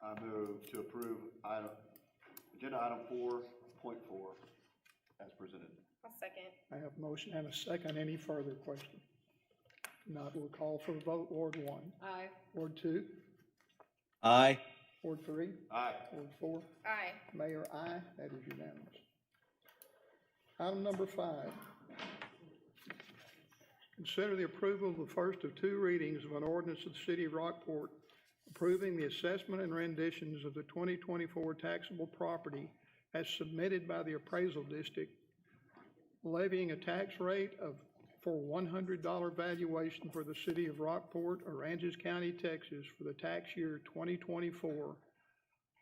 I move to approve agenda item 4.4 as presented. I'll second. I have a motion and a second. Any further question? Not, we'll call for a vote. Ward 1. Aye. Ward 2. Aye. Ward 3. Aye. Ward 4. Aye. Mayor, aye. That is unanimous. Item number 5. Consider the approval of the first of 2 readings of an ordinance of the City of Rockport approving the assessment and renditions of the 2024 taxable property as submitted by the appraisal district, levying a tax rate for $100 valuation for the City of Rockport, Aransas County, Texas, for the tax year 2024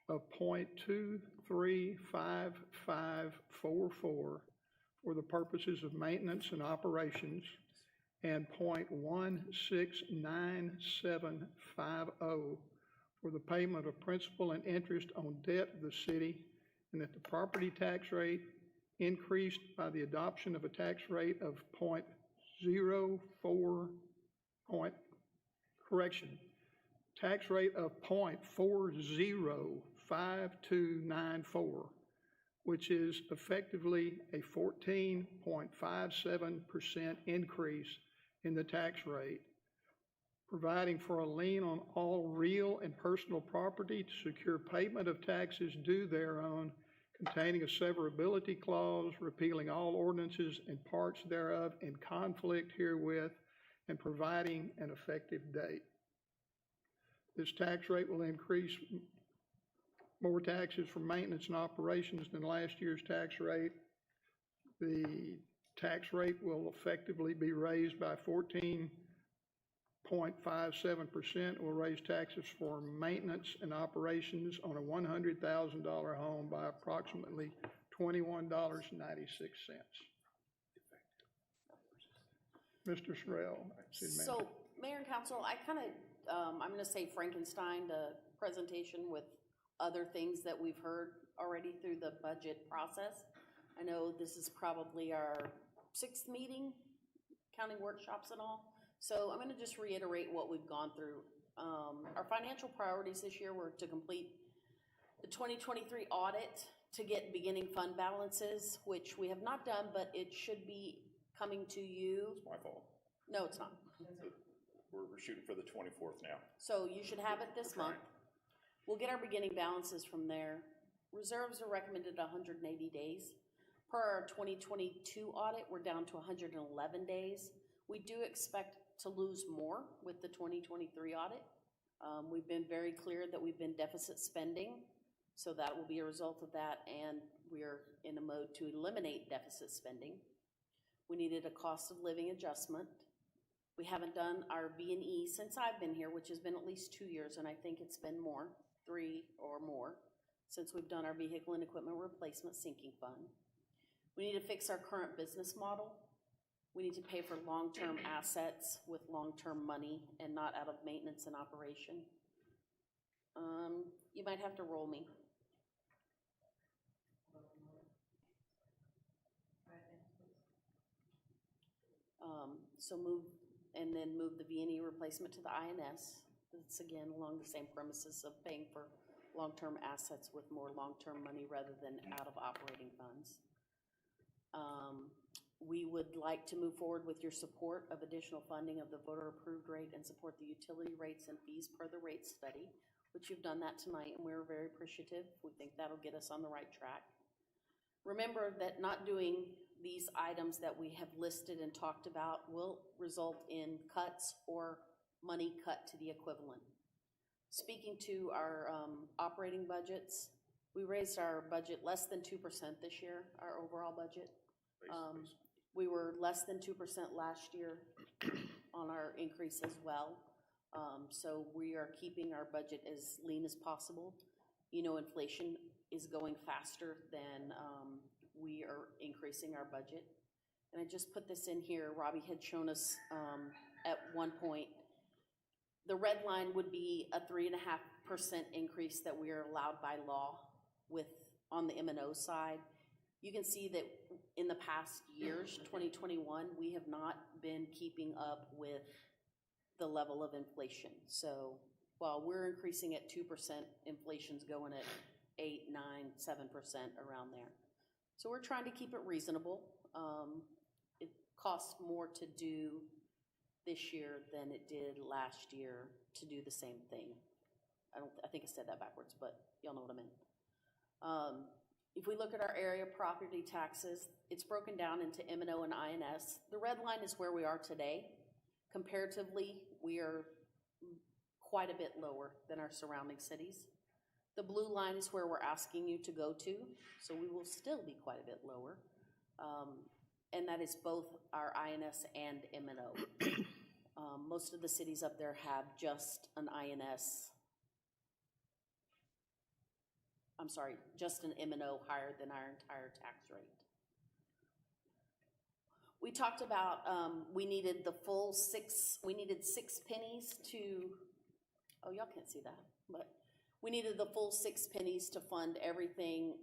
of .235544 for the purposes of maintenance and operations, and .169750 for the payment of principal and interest on debt of the city, and that the property tax rate increased by the adoption of a tax rate of tax rate of .4044 5294, which is effectively a 14.57% increase in the tax rate, providing for a lien on all real and personal property to secure payment of taxes due thereon, containing a severability clause, repealing all ordinances and parts thereof in conflict herewith, and providing an effective date. This tax rate will increase more taxes for maintenance and operations than last year's tax rate. The tax rate will effectively be raised by 14.57%. Will raise taxes for maintenance and operations on a $100,000 home by approximately $21.96. Mr. Sorrell, city manager. So, Mayor and Council, I kind of, I'm gonna say Frankenstein the presentation with other things that we've heard already through the budget process. I know this is probably our 6th meeting, counting workshops and all. So I'm gonna just reiterate what we've gone through. Our financial priorities this year were to complete the 2023 audit to get beginning fund balances, which we have not done, but it should be coming to you. It's my fault. No, it's not. We're shooting for the 24th now. So you should have it this month. We'll get our beginning balances from there. Reserves are recommended 180 days. Per our 2022 audit, we're down to 111 days. We do expect to lose more with the 2023 audit. We've been very clear that we've been deficit spending, so that will be a result of that, and we're in a mode to eliminate deficit spending. We needed a cost of living adjustment. We haven't done our B&E since I've been here, which has been at least 2 years, and I think it's been more, 3 or more, since we've done our vehicle and equipment replacement sinking fund. We need to fix our current business model. We need to pay for long-term assets with long-term money and not out of maintenance and operation. You might have to roll me. So move the V&E replacement to the INS. It's again along the same premises of paying for long-term assets with more long-term money rather than out of operating funds. We would like to move forward with your support of additional funding of the voter-approved rate and support the utility rates and fees per the rate study, which you've done that tonight, and we're very appreciative. We think that'll get us on the right track. Remember that not doing these items that we have listed and talked about will result in cuts or money cut to the equivalent. Speaking to our operating budgets, we raised our budget less than 2% this year, our overall budget. We were less than 2% last year on our increase as well. So we are keeping our budget as lean as possible. You know, inflation is going faster than we are increasing our budget. And I just put this in here. Robbie had shown us at one point, the red line would be a 3.5% increase that we are allowed by law with on the M&O side. You can see that in the past years, 2021, we have not been keeping up with the level of inflation. So while we're increasing at 2%, inflation's going at 8, 9, 7% around there. So we're trying to keep it reasonable. It costs more to do this year than it did last year to do the same thing. I think I said that backwards, but y'all know what I meant. If we look at our area property taxes, it's broken down into M&O and INS. The red line is where we are today. Comparatively, we are quite a bit lower than our surrounding cities. The blue line is where we're asking you to go to, so we will still be quite a bit lower. And that is both our INS and M&O. Most of the cities up there have just an INS. I'm sorry, just an M&O higher than our entire tax rate. We talked about we needed the full 6 pennies to, oh, y'all can't see that, but we needed the full 6 pennies to fund everything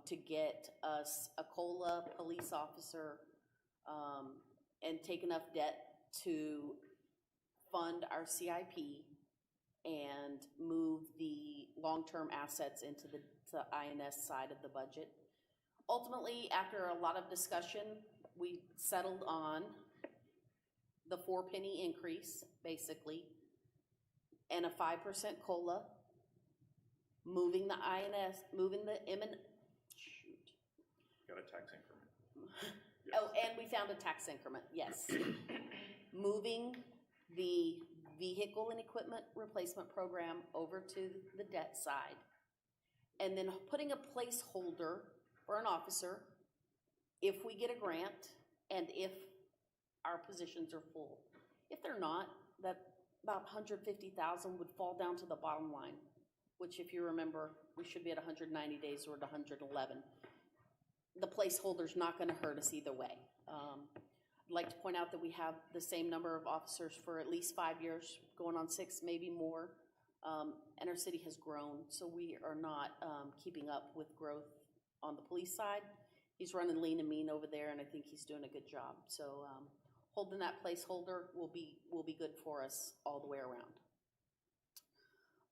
to get us a COLA police officer and take enough debt to fund our CIP and move the long-term assets into the INS side of the budget. Ultimately, after a lot of discussion, we settled on the 4-penny increase, basically, and a 5% COLA, moving the INS, moving the shoot. Got a tax increment. Oh, and we found a tax increment, yes. Moving the vehicle and equipment replacement program over to the debt side, and then putting a placeholder for an officer if we get a grant and if our positions are full. If they're not, that about 150,000 would fall down to the bottom line, which if you remember, we should be at 190 days or at 111. The placeholder's not gonna hurt us either way. I'd like to point out that we have the same number of officers for at least 5 years, going on 6, maybe more. And our city has grown, so we are not keeping up with growth on the police side. He's running lean and mean over there, and I think he's doing a good job. So holding that placeholder will be good for us all the way around.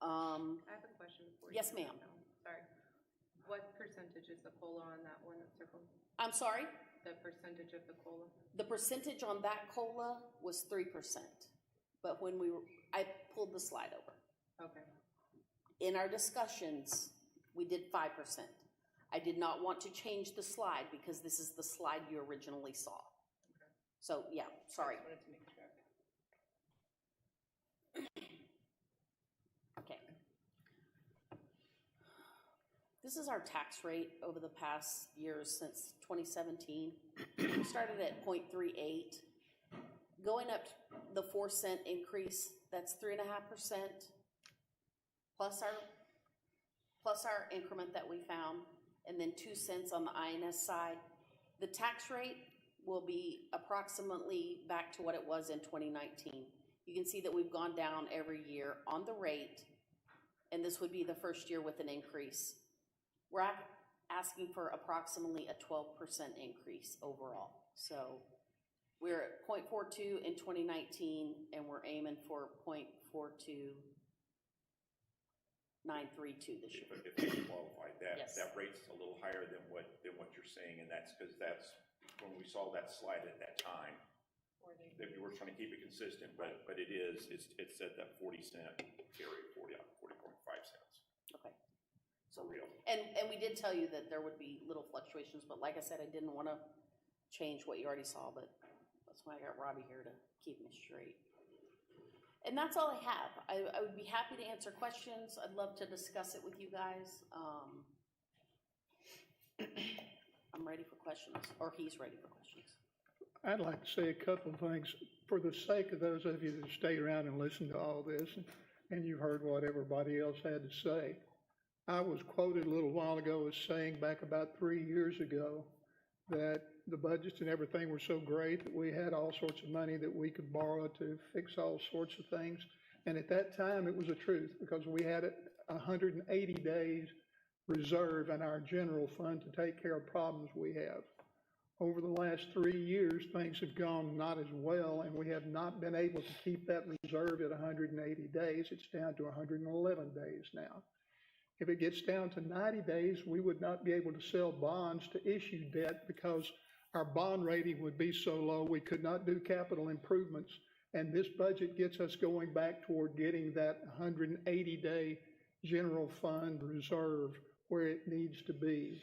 I have a question for you. Yes, ma'am. Sorry. What percentage is the COLA on that one that's circled? I'm sorry? The percentage of the COLA? The percentage on that COLA was 3%. But when I pulled the slide over. Okay. In our discussions, we did 5%. I did not want to change the slide because this is the slide you originally saw. Okay. So, yeah, sorry. I just wanted to make sure. Okay. This is our tax rate over the past years since 2017. We started at 0.38. Going up the 4-cent increase, that's 3.5%, plus our increment that we found, and then 2 cents on the INS side. The tax rate will be approximately back to what it was in 2019. You can see that we've gone down every year on the rate, and this would be the first year with an increase. We're asking for approximately a 12% increase overall. So we're at 0.42 in 2019, and we're aiming for 0.42932 this year. If you qualify that, Yes. that rate's a little higher than what you're saying, and that's because that's when we saw that slide at that time. That we were trying to keep it consistent, but it's at that 40-cent area, 40.5 cents. Okay. For real. And we did tell you that there would be little fluctuations, but like I said, I didn't want to change what you already saw, but that's why I got Robbie here to keep me straight. And that's all I have. I would be happy to answer questions. I'd love to discuss it with you guys. I'm ready for questions, or he's ready for questions. I'd like to say a couple of things for the sake of those of you that stayed around and listened to all this, and you heard what everybody else had to say. I was quoted a little while ago as saying back about 3 years ago that the budgets and everything were so great that we had all sorts of money that we could borrow to fix all sorts of things. And at that time, it was the truth because we had 180 days reserve in our general fund to take care of problems we have. Over the last 3 years, things have gone not as well, and we have not been able to keep that reserve at 180 days. It's down to 111 days now. If it gets down to 90 days, we would not be able to sell bonds to issue debt because our bond rating would be so low we could not do capital improvements. And this budget gets us going back toward getting that 180-day general fund reserve where it needs to be.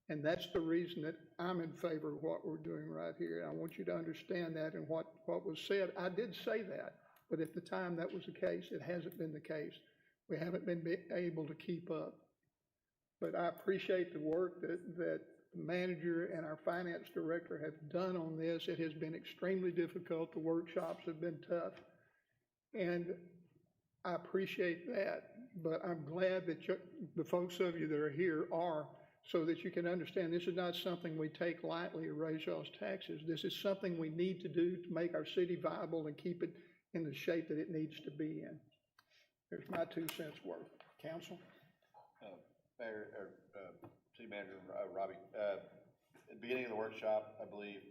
And that's the reason that I'm in favor of what we're doing right here. I want you to understand that and what was said. I did say that, but at the time that was the case. It hasn't been the case. We haven't been able to keep up. But I appreciate the work that the manager and our finance director have done on this. It has been extremely difficult. The workshops have been tough. And I appreciate that. But I'm glad that the folks of you that are here are, so that you can understand this is not something we take lightly to raise y'all's taxes. This is something we need to do to make our city viable and keep it in the shape that it needs to be in. There's my 2 cents worth. Council? Mayor, City Manager Robbie, at the beginning of the workshop, I believe,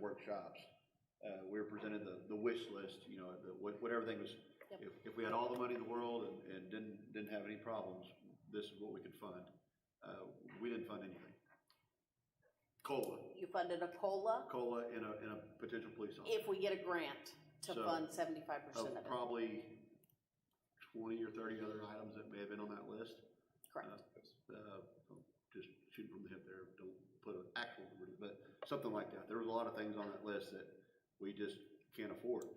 workshops, we were presented the wish list, you know, what everything was. Yep. If we had all the money in the world and didn't have any problems, this is what we could fund. We didn't fund anything. COLA You funded a COLA and a potential police officer. if we get a grant to So, fund 75% of it. Probably 20 or 30 other items that may have been on that list. Correct. Just shooting from the hip there, don't put an actual number, but something like that. There was a lot of things on that list that we just can't afford,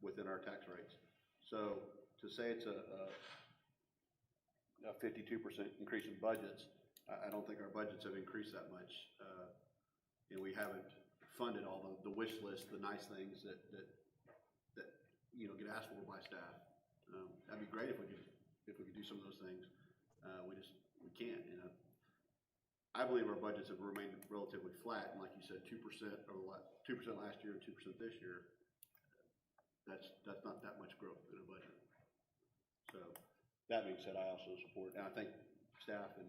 within our tax rates. So to say it's a 52% increase in budgets, I don't think our budgets have increased that much. And we haven't funded all the wish list, the nice things that, you know, get asked for by staff. That'd be great if we could do some of those things. We can't, you know. I believe our budgets have remained relatively flat, and like you said, 2% or 2% last year and 2% this year. That's not that much growth in a budget. So that being said, I also support, and I thank staff and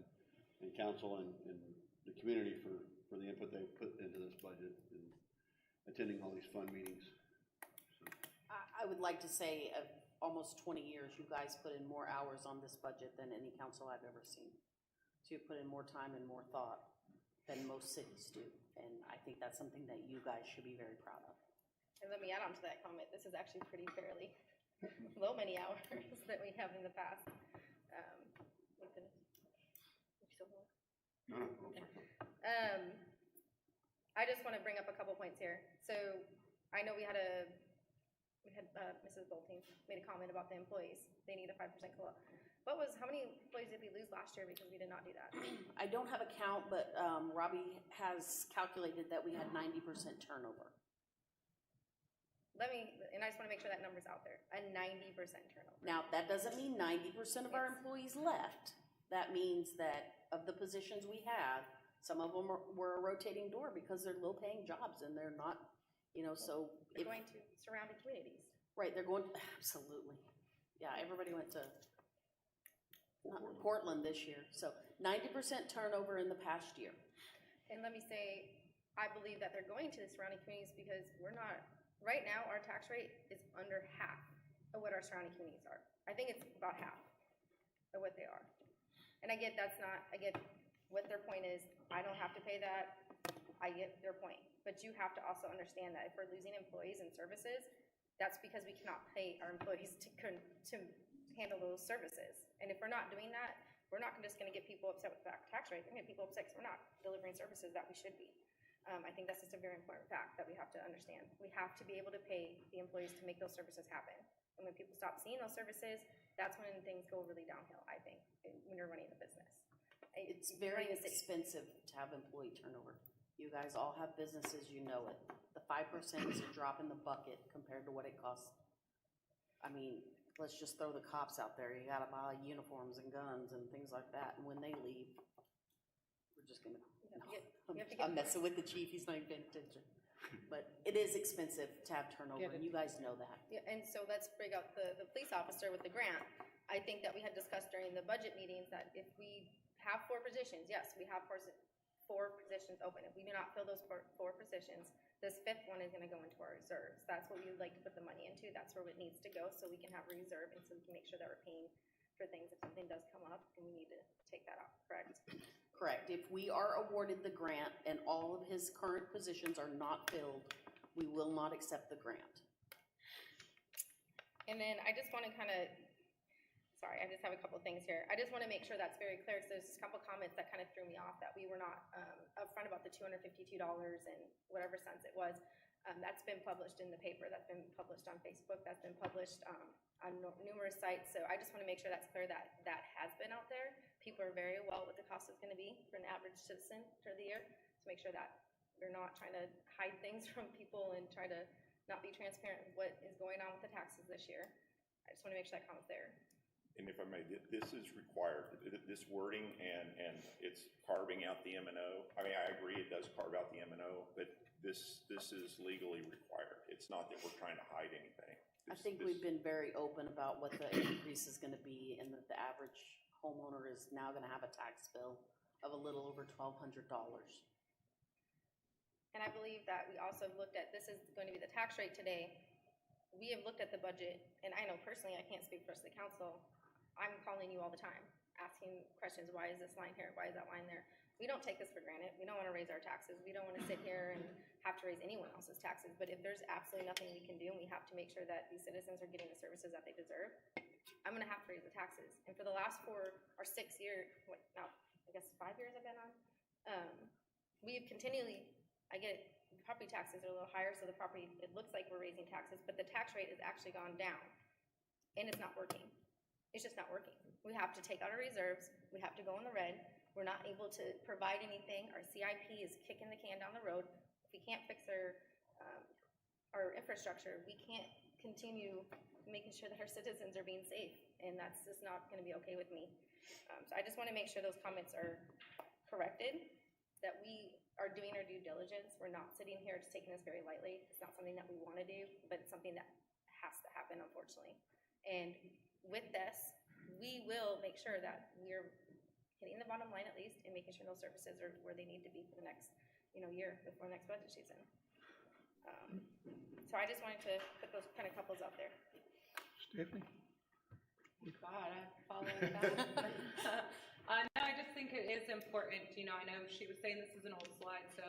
council and the community for the input they've put into this budget and attending all these fun meetings. So. I would like to say of almost 20 years, you guys put in more hours on this budget than any council I've ever seen. So you put in more time and more thought than most cities do. And I think that's something that you guys should be very proud of. And let me add on to that comment, this is actually pretty fairly low many hours that we have in the past. I just want to bring up a couple points here. So I know we had Mrs. Bolting made a comment about the employees. They need a 5% COLA. How many employees did we lose last year because we did not do that? I don't have a count, but Robbie has calculated that we had 90% turnover. And I just want to make sure that number's out there, a 90% turnover. Now, that doesn't mean 90% of our employees left. That means that of the positions we have, some of them were a rotating door because they're low-paying jobs and they're not, you know, so. They're going to surrounding communities. Right, they're going, absolutely. Yeah, everybody went to Portland this year. So 90% turnover in the past year. And let me say, I believe that they're going to the surrounding communities because we're not, right now, our tax rate is under half of what our surrounding communities are. I think it's about half of what they are. And I get what their point is. I don't have to pay that. I get their point. But you have to also understand that if we're losing employees and services, that's because we cannot pay our employees to handle those services. And if we're not doing that, we're not just gonna get people upset with the tax rate. We're gonna get people upset because we're not delivering services that we should be. I think that's just a very important fact that we have to understand. We have to be able to pay the employees to make those services happen. And when people stop seeing those services, that's when things go really downhill, I think, when you're running a business. It's very expensive to have employee turnover. You guys all have businesses, you know it. The 5% is a drop in the bucket compared to what it costs. I mean, let's just throw the cops out there. You gotta buy uniforms and guns and things like that. And when they leave, we're just gonna, I'm messing with the chief, he's not even paying attention. But it is expensive to have turnover, and you guys know that. Yeah, and so let's bring up the police officer with the grant. I think that we had discussed during the budget meetings that if we have 4 positions, yes, we have 4 positions open. If we do not fill those 4 positions, this 5th one is gonna go into our reserves. That's what we would like to put the money into. That's where it needs to go, so we can have a reserve and so we can make sure that we're paying for things if something does come up and we need to take that out, correct? Correct. If we are awarded the grant and all of his current positions are not filled, we will not accept the grant. And then I just wanna I just have a couple things here. I just wanna make sure that's very clear, because there's a couple comments that kind of threw me off, that we were not upfront about the $252 and whatever cents it was. That's been published in the paper, that's been published on Facebook, that's been published on numerous sites. So I just wanna make sure that's clear that that has been out there. People are very well what the cost is gonna be for an average citizen for the year. So make sure that we're not trying to hide things from people and try to not be transparent with what is going on with the taxes this year. I just wanna make sure that comment's there. And if I may, this is required, this wording, and it's carving out the M&O. I mean, I agree it does carve out the M&O, but this is legally required. It's not that we're trying to hide anything. I think we've been very open about what the increase is gonna be, and that the average homeowner is now gonna have a tax bill of a little over $1,200. And I believe that we also looked at, this is going to be the tax rate today. We have looked at the budget, and I know personally, I can't speak for the council. I'm calling you all the time, asking questions, why is this line here, why is that line there? We don't take this for granted. We don't want to raise our taxes. We don't want to sit here and have to raise anyone else's taxes. But if there's absolutely nothing we can do, and we have to make sure that these citizens are getting the services that they deserve, I'm going to have to raise the taxes. And for the last 4 or 6 years, I guess 5 years I've been on, we've continually, I get it, property taxes are a little higher, so the property, it looks like we're raising taxes, but the tax rate has actually gone down, and it's not working. It's just not working. We have to take out our reserves, we have to go in the red, we're not able to provide anything, our CIP is kicking the can down the road. If we can't fix our infrastructure, we can't continue making sure that our citizens are being safe, and that's just not gonna be okay with me. So I just wanna make sure those comments are corrected, that we are doing our due diligence. We're not sitting here just taking this very lightly. It's not something that we wanna do, but it's something that has to happen, unfortunately. And with this, we will make sure that we're hitting the bottom line at least and making sure those services are where they need to be for the next, year before the next budget season. So I just wanted to put those kind of couples out there. Stephanie? God, I'm following that. No, I just think it is important, I know she was saying this is an old slide, so,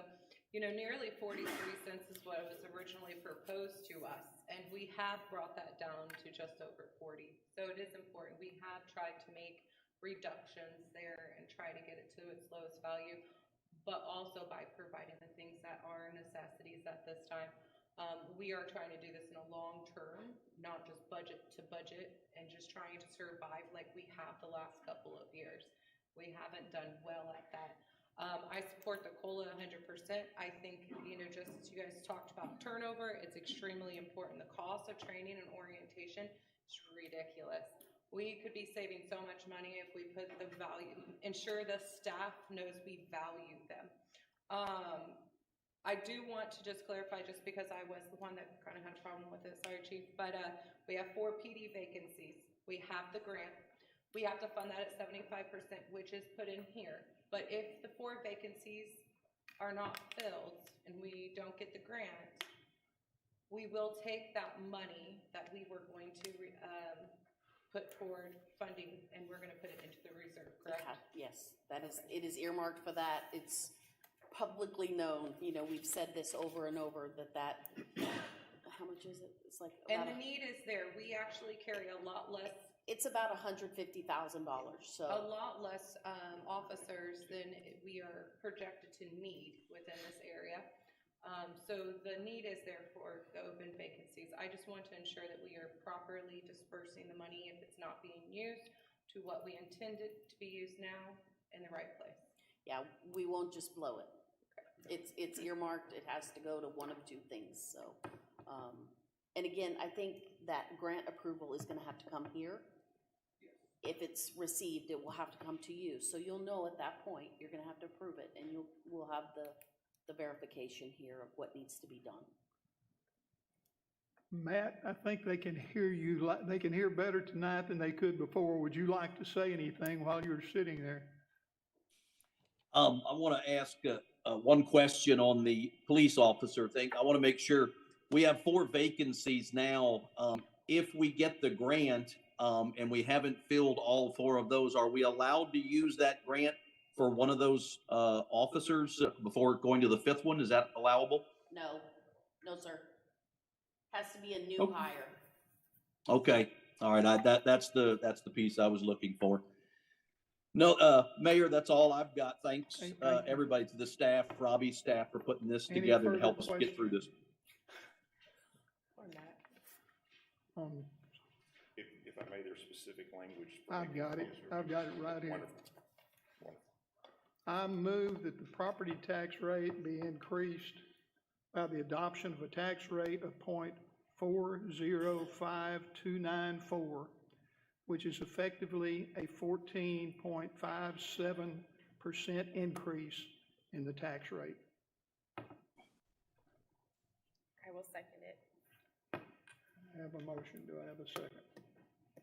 nearly 43 cents is what was originally proposed to us, and we have brought that down to just over 40. So it is important. We have tried to make reductions there and try to get it to its lowest value, but also by providing the things that are necessities at this time. We are trying to do this in a long term, not just budget to budget, and just trying to survive like we have the last couple of years. We haven't done well at that. I support the COLA 100%. I think, just as you guys talked about turnover, it's extremely important. The cost of training and orientation is ridiculous. We could be saving so much money if we put the value, ensure the staff knows we value them. I do want to just clarify, just because I was the one that kind of had a problem with it, sorry Chief, but we have 4 PD vacancies. We have the grant. We have to fund that at 75%, which is put in here. But if the 4 vacancies are not filled and we don't get the grant, we will take that money that we were going to put toward funding, and we're going to put it into the reserve, correct? Yes, that is, it is earmarked for that. It's publicly known, we've said this over and over, that, how much is it? It's like And about the need is there. We actually carry a lot less. it's about $150,000, so. A lot less officers than we are projected to need within this area. So the need is there for the open vacancies. I just want to ensure that we are properly dispersing the money if it's not being used to what we intend it to be used now in the right place. Yeah, we won't just blow it. It's earmarked, it has to go to one of 2 things, so. And again, I think that grant approval is gonna have to come here. If it's received, it will have to come to you, so you'll know at that point, you're gonna have to approve it, and we'll have the verification here of what needs to be done. Matt, I think they can hear you, they can hear better tonight than they could before. Would you like to say anything while you're sitting there? I want to ask one question on the police officer thing. I want to make sure we have 4 vacancies now. If we get the grant and we haven't filled all 4 of those, are we allowed to use that grant for one of those officers before going to the 5th one? Is that allowable? No, sir. Has to be a new hire. Okay, all right. That's the piece I was looking for. No, Mayor, that's all I've got. Thanks, Thank you. everybody, to the staff, Robbie's staff, for putting this Any together to further help us get through this. Or not. If I may, there's specific language. I've got it. I've got it right here. Wonderful. I move that the property tax rate be increased by the adoption of a tax rate of 0.405294, which is effectively a 14.57% increase in the tax rate. I will second it. I have a motion. Do I have a second?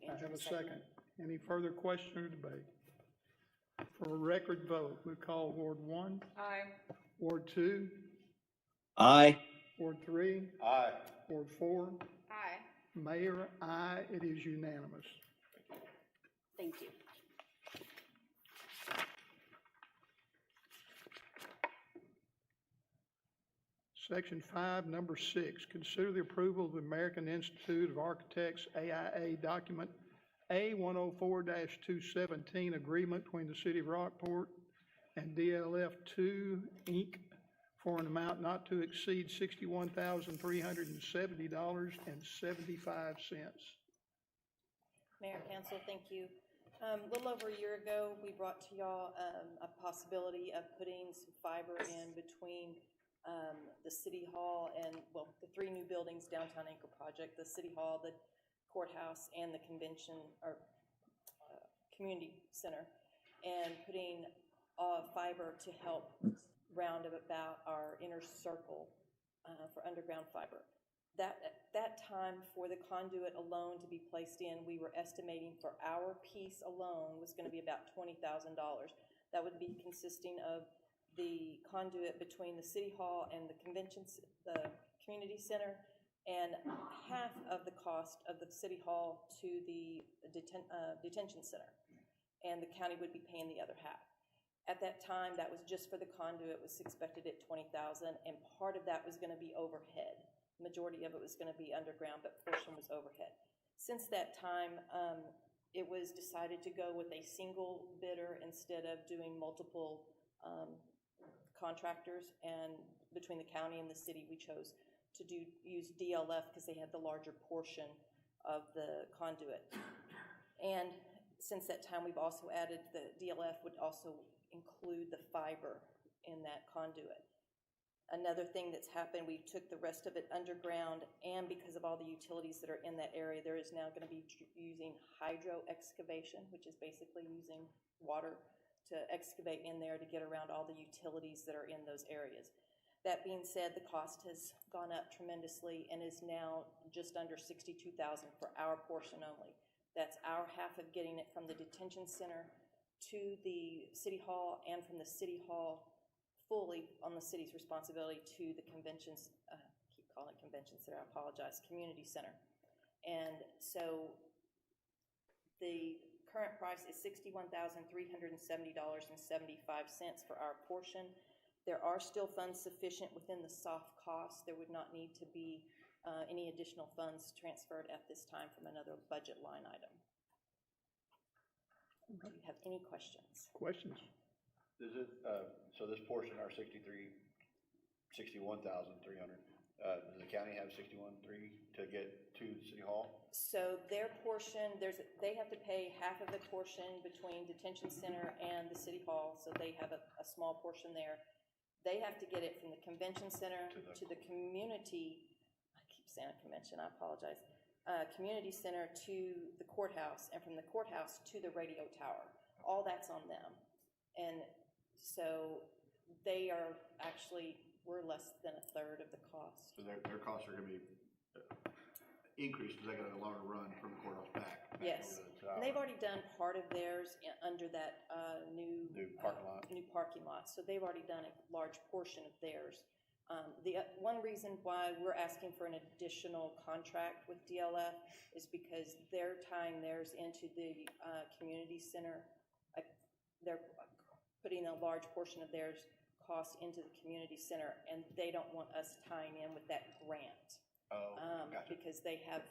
I have a second. Any further question or debate? For a record vote, we call Ward 1, Aye. Ward 2, Aye. Ward 3, Aye. Ward 4, Aye. Mayor, aye. It is unanimous. Thank you. Section 5, Number 6, consider the approval of the American Institute of Architects, AIA document A104-217, agreement between the City of Rockport and DLF2, Inc. for an amount not to exceed $61,370.75. Mayor, Council, thank you. A little over a year ago, we brought to y'all a possibility of putting some fiber in between the City Hall and, well, the three new buildings, Downtown Anchor Project, the City Hall, the courthouse, and the convention, or community center, and putting fiber to help round about our inner circle for underground fiber. At that time, for the conduit alone to be placed in, we were estimating for our piece alone was going to be about $20,000. That would be consisting of the conduit between the City Hall and the community center, and half of the cost of the City Hall to the detention center, and the county would be paying the other half. At that time, that was just for the conduit, was expected at $20,000, and part of that was going to be overhead. Majority of it was going to be underground, but portion was overhead. Since that time, it was decided to go with a single bidder instead of doing multiple contractors, and between the county and the city, we chose to use DLF because they had the larger portion of the conduit. And since that time, we've also added the DLF would also include the fiber in that conduit. Another thing that's happened, we took the rest of it underground, and because of all the utilities that are in that area, there is now going to be using hydro excavation, which is basically using water to excavate in there to get around all the utilities that are in those areas. That being said, the cost has gone up tremendously and is now just under $62,000 for our portion only. That's our half of getting it from the detention center to the City Hall, and from the City Hall fully on the city's responsibility to the conventions, keep calling it convention center, I apologize, community center. And so the current price is $61,370.75 for our portion. There are still funds sufficient within the soft costs. There would not need to be any additional funds transferred at this time from another budget line item. Do you have any questions? Questions? Does it, so this portion, our 61,300, does the county have 61,300 to get to City Hall? So their portion, they have to pay half of the portion between detention center and the City Hall, so they have a small portion there. They have to get it from the convention center to the community, I keep saying convention, I apologize, community center to the courthouse, and from the courthouse to the radio tower. All that's on them. And so they are actually, we're less than a third of the cost. So their costs are gonna be increased because they got a longer run from the courthouse back. Yes, over to the and they've already done part of theirs under that new parking lot. New parking lot, so they've already done a large portion of theirs. The one reason why we're asking for an additional contract with DLF is because they're tying theirs into the community center. They're putting a large portion of theirs cost into the community center, and they don't want us tying in with that grant. Gotcha. Because they have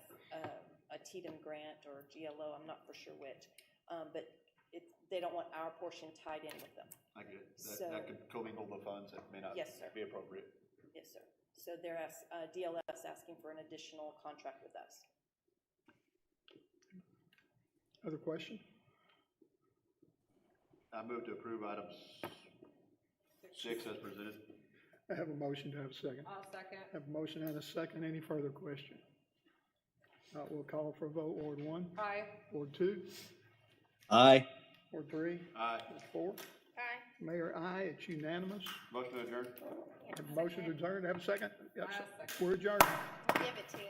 a TDM grant or GLO, I'm not for sure which, but they don't want our portion tied in with them. I get it. So- That could commingle the funds that may not Yes, sir. be appropriate. Yes, sir. So they're DLF's asking for an additional contract with us. Other question? I move to approve items 6 as presented. I have a motion to have a second. I'll second. Have a motion and a second. Any further question? We'll call for a vote. Ward 1, Aye. Ward 2, Aye. Ward 3, Aye. Ward 4. Aye. Mayor, aye. It's unanimous. Motion adjourned. Have a motion to adjourn. Have a second? Yep. I'll second. We're adjourned. Give it to you.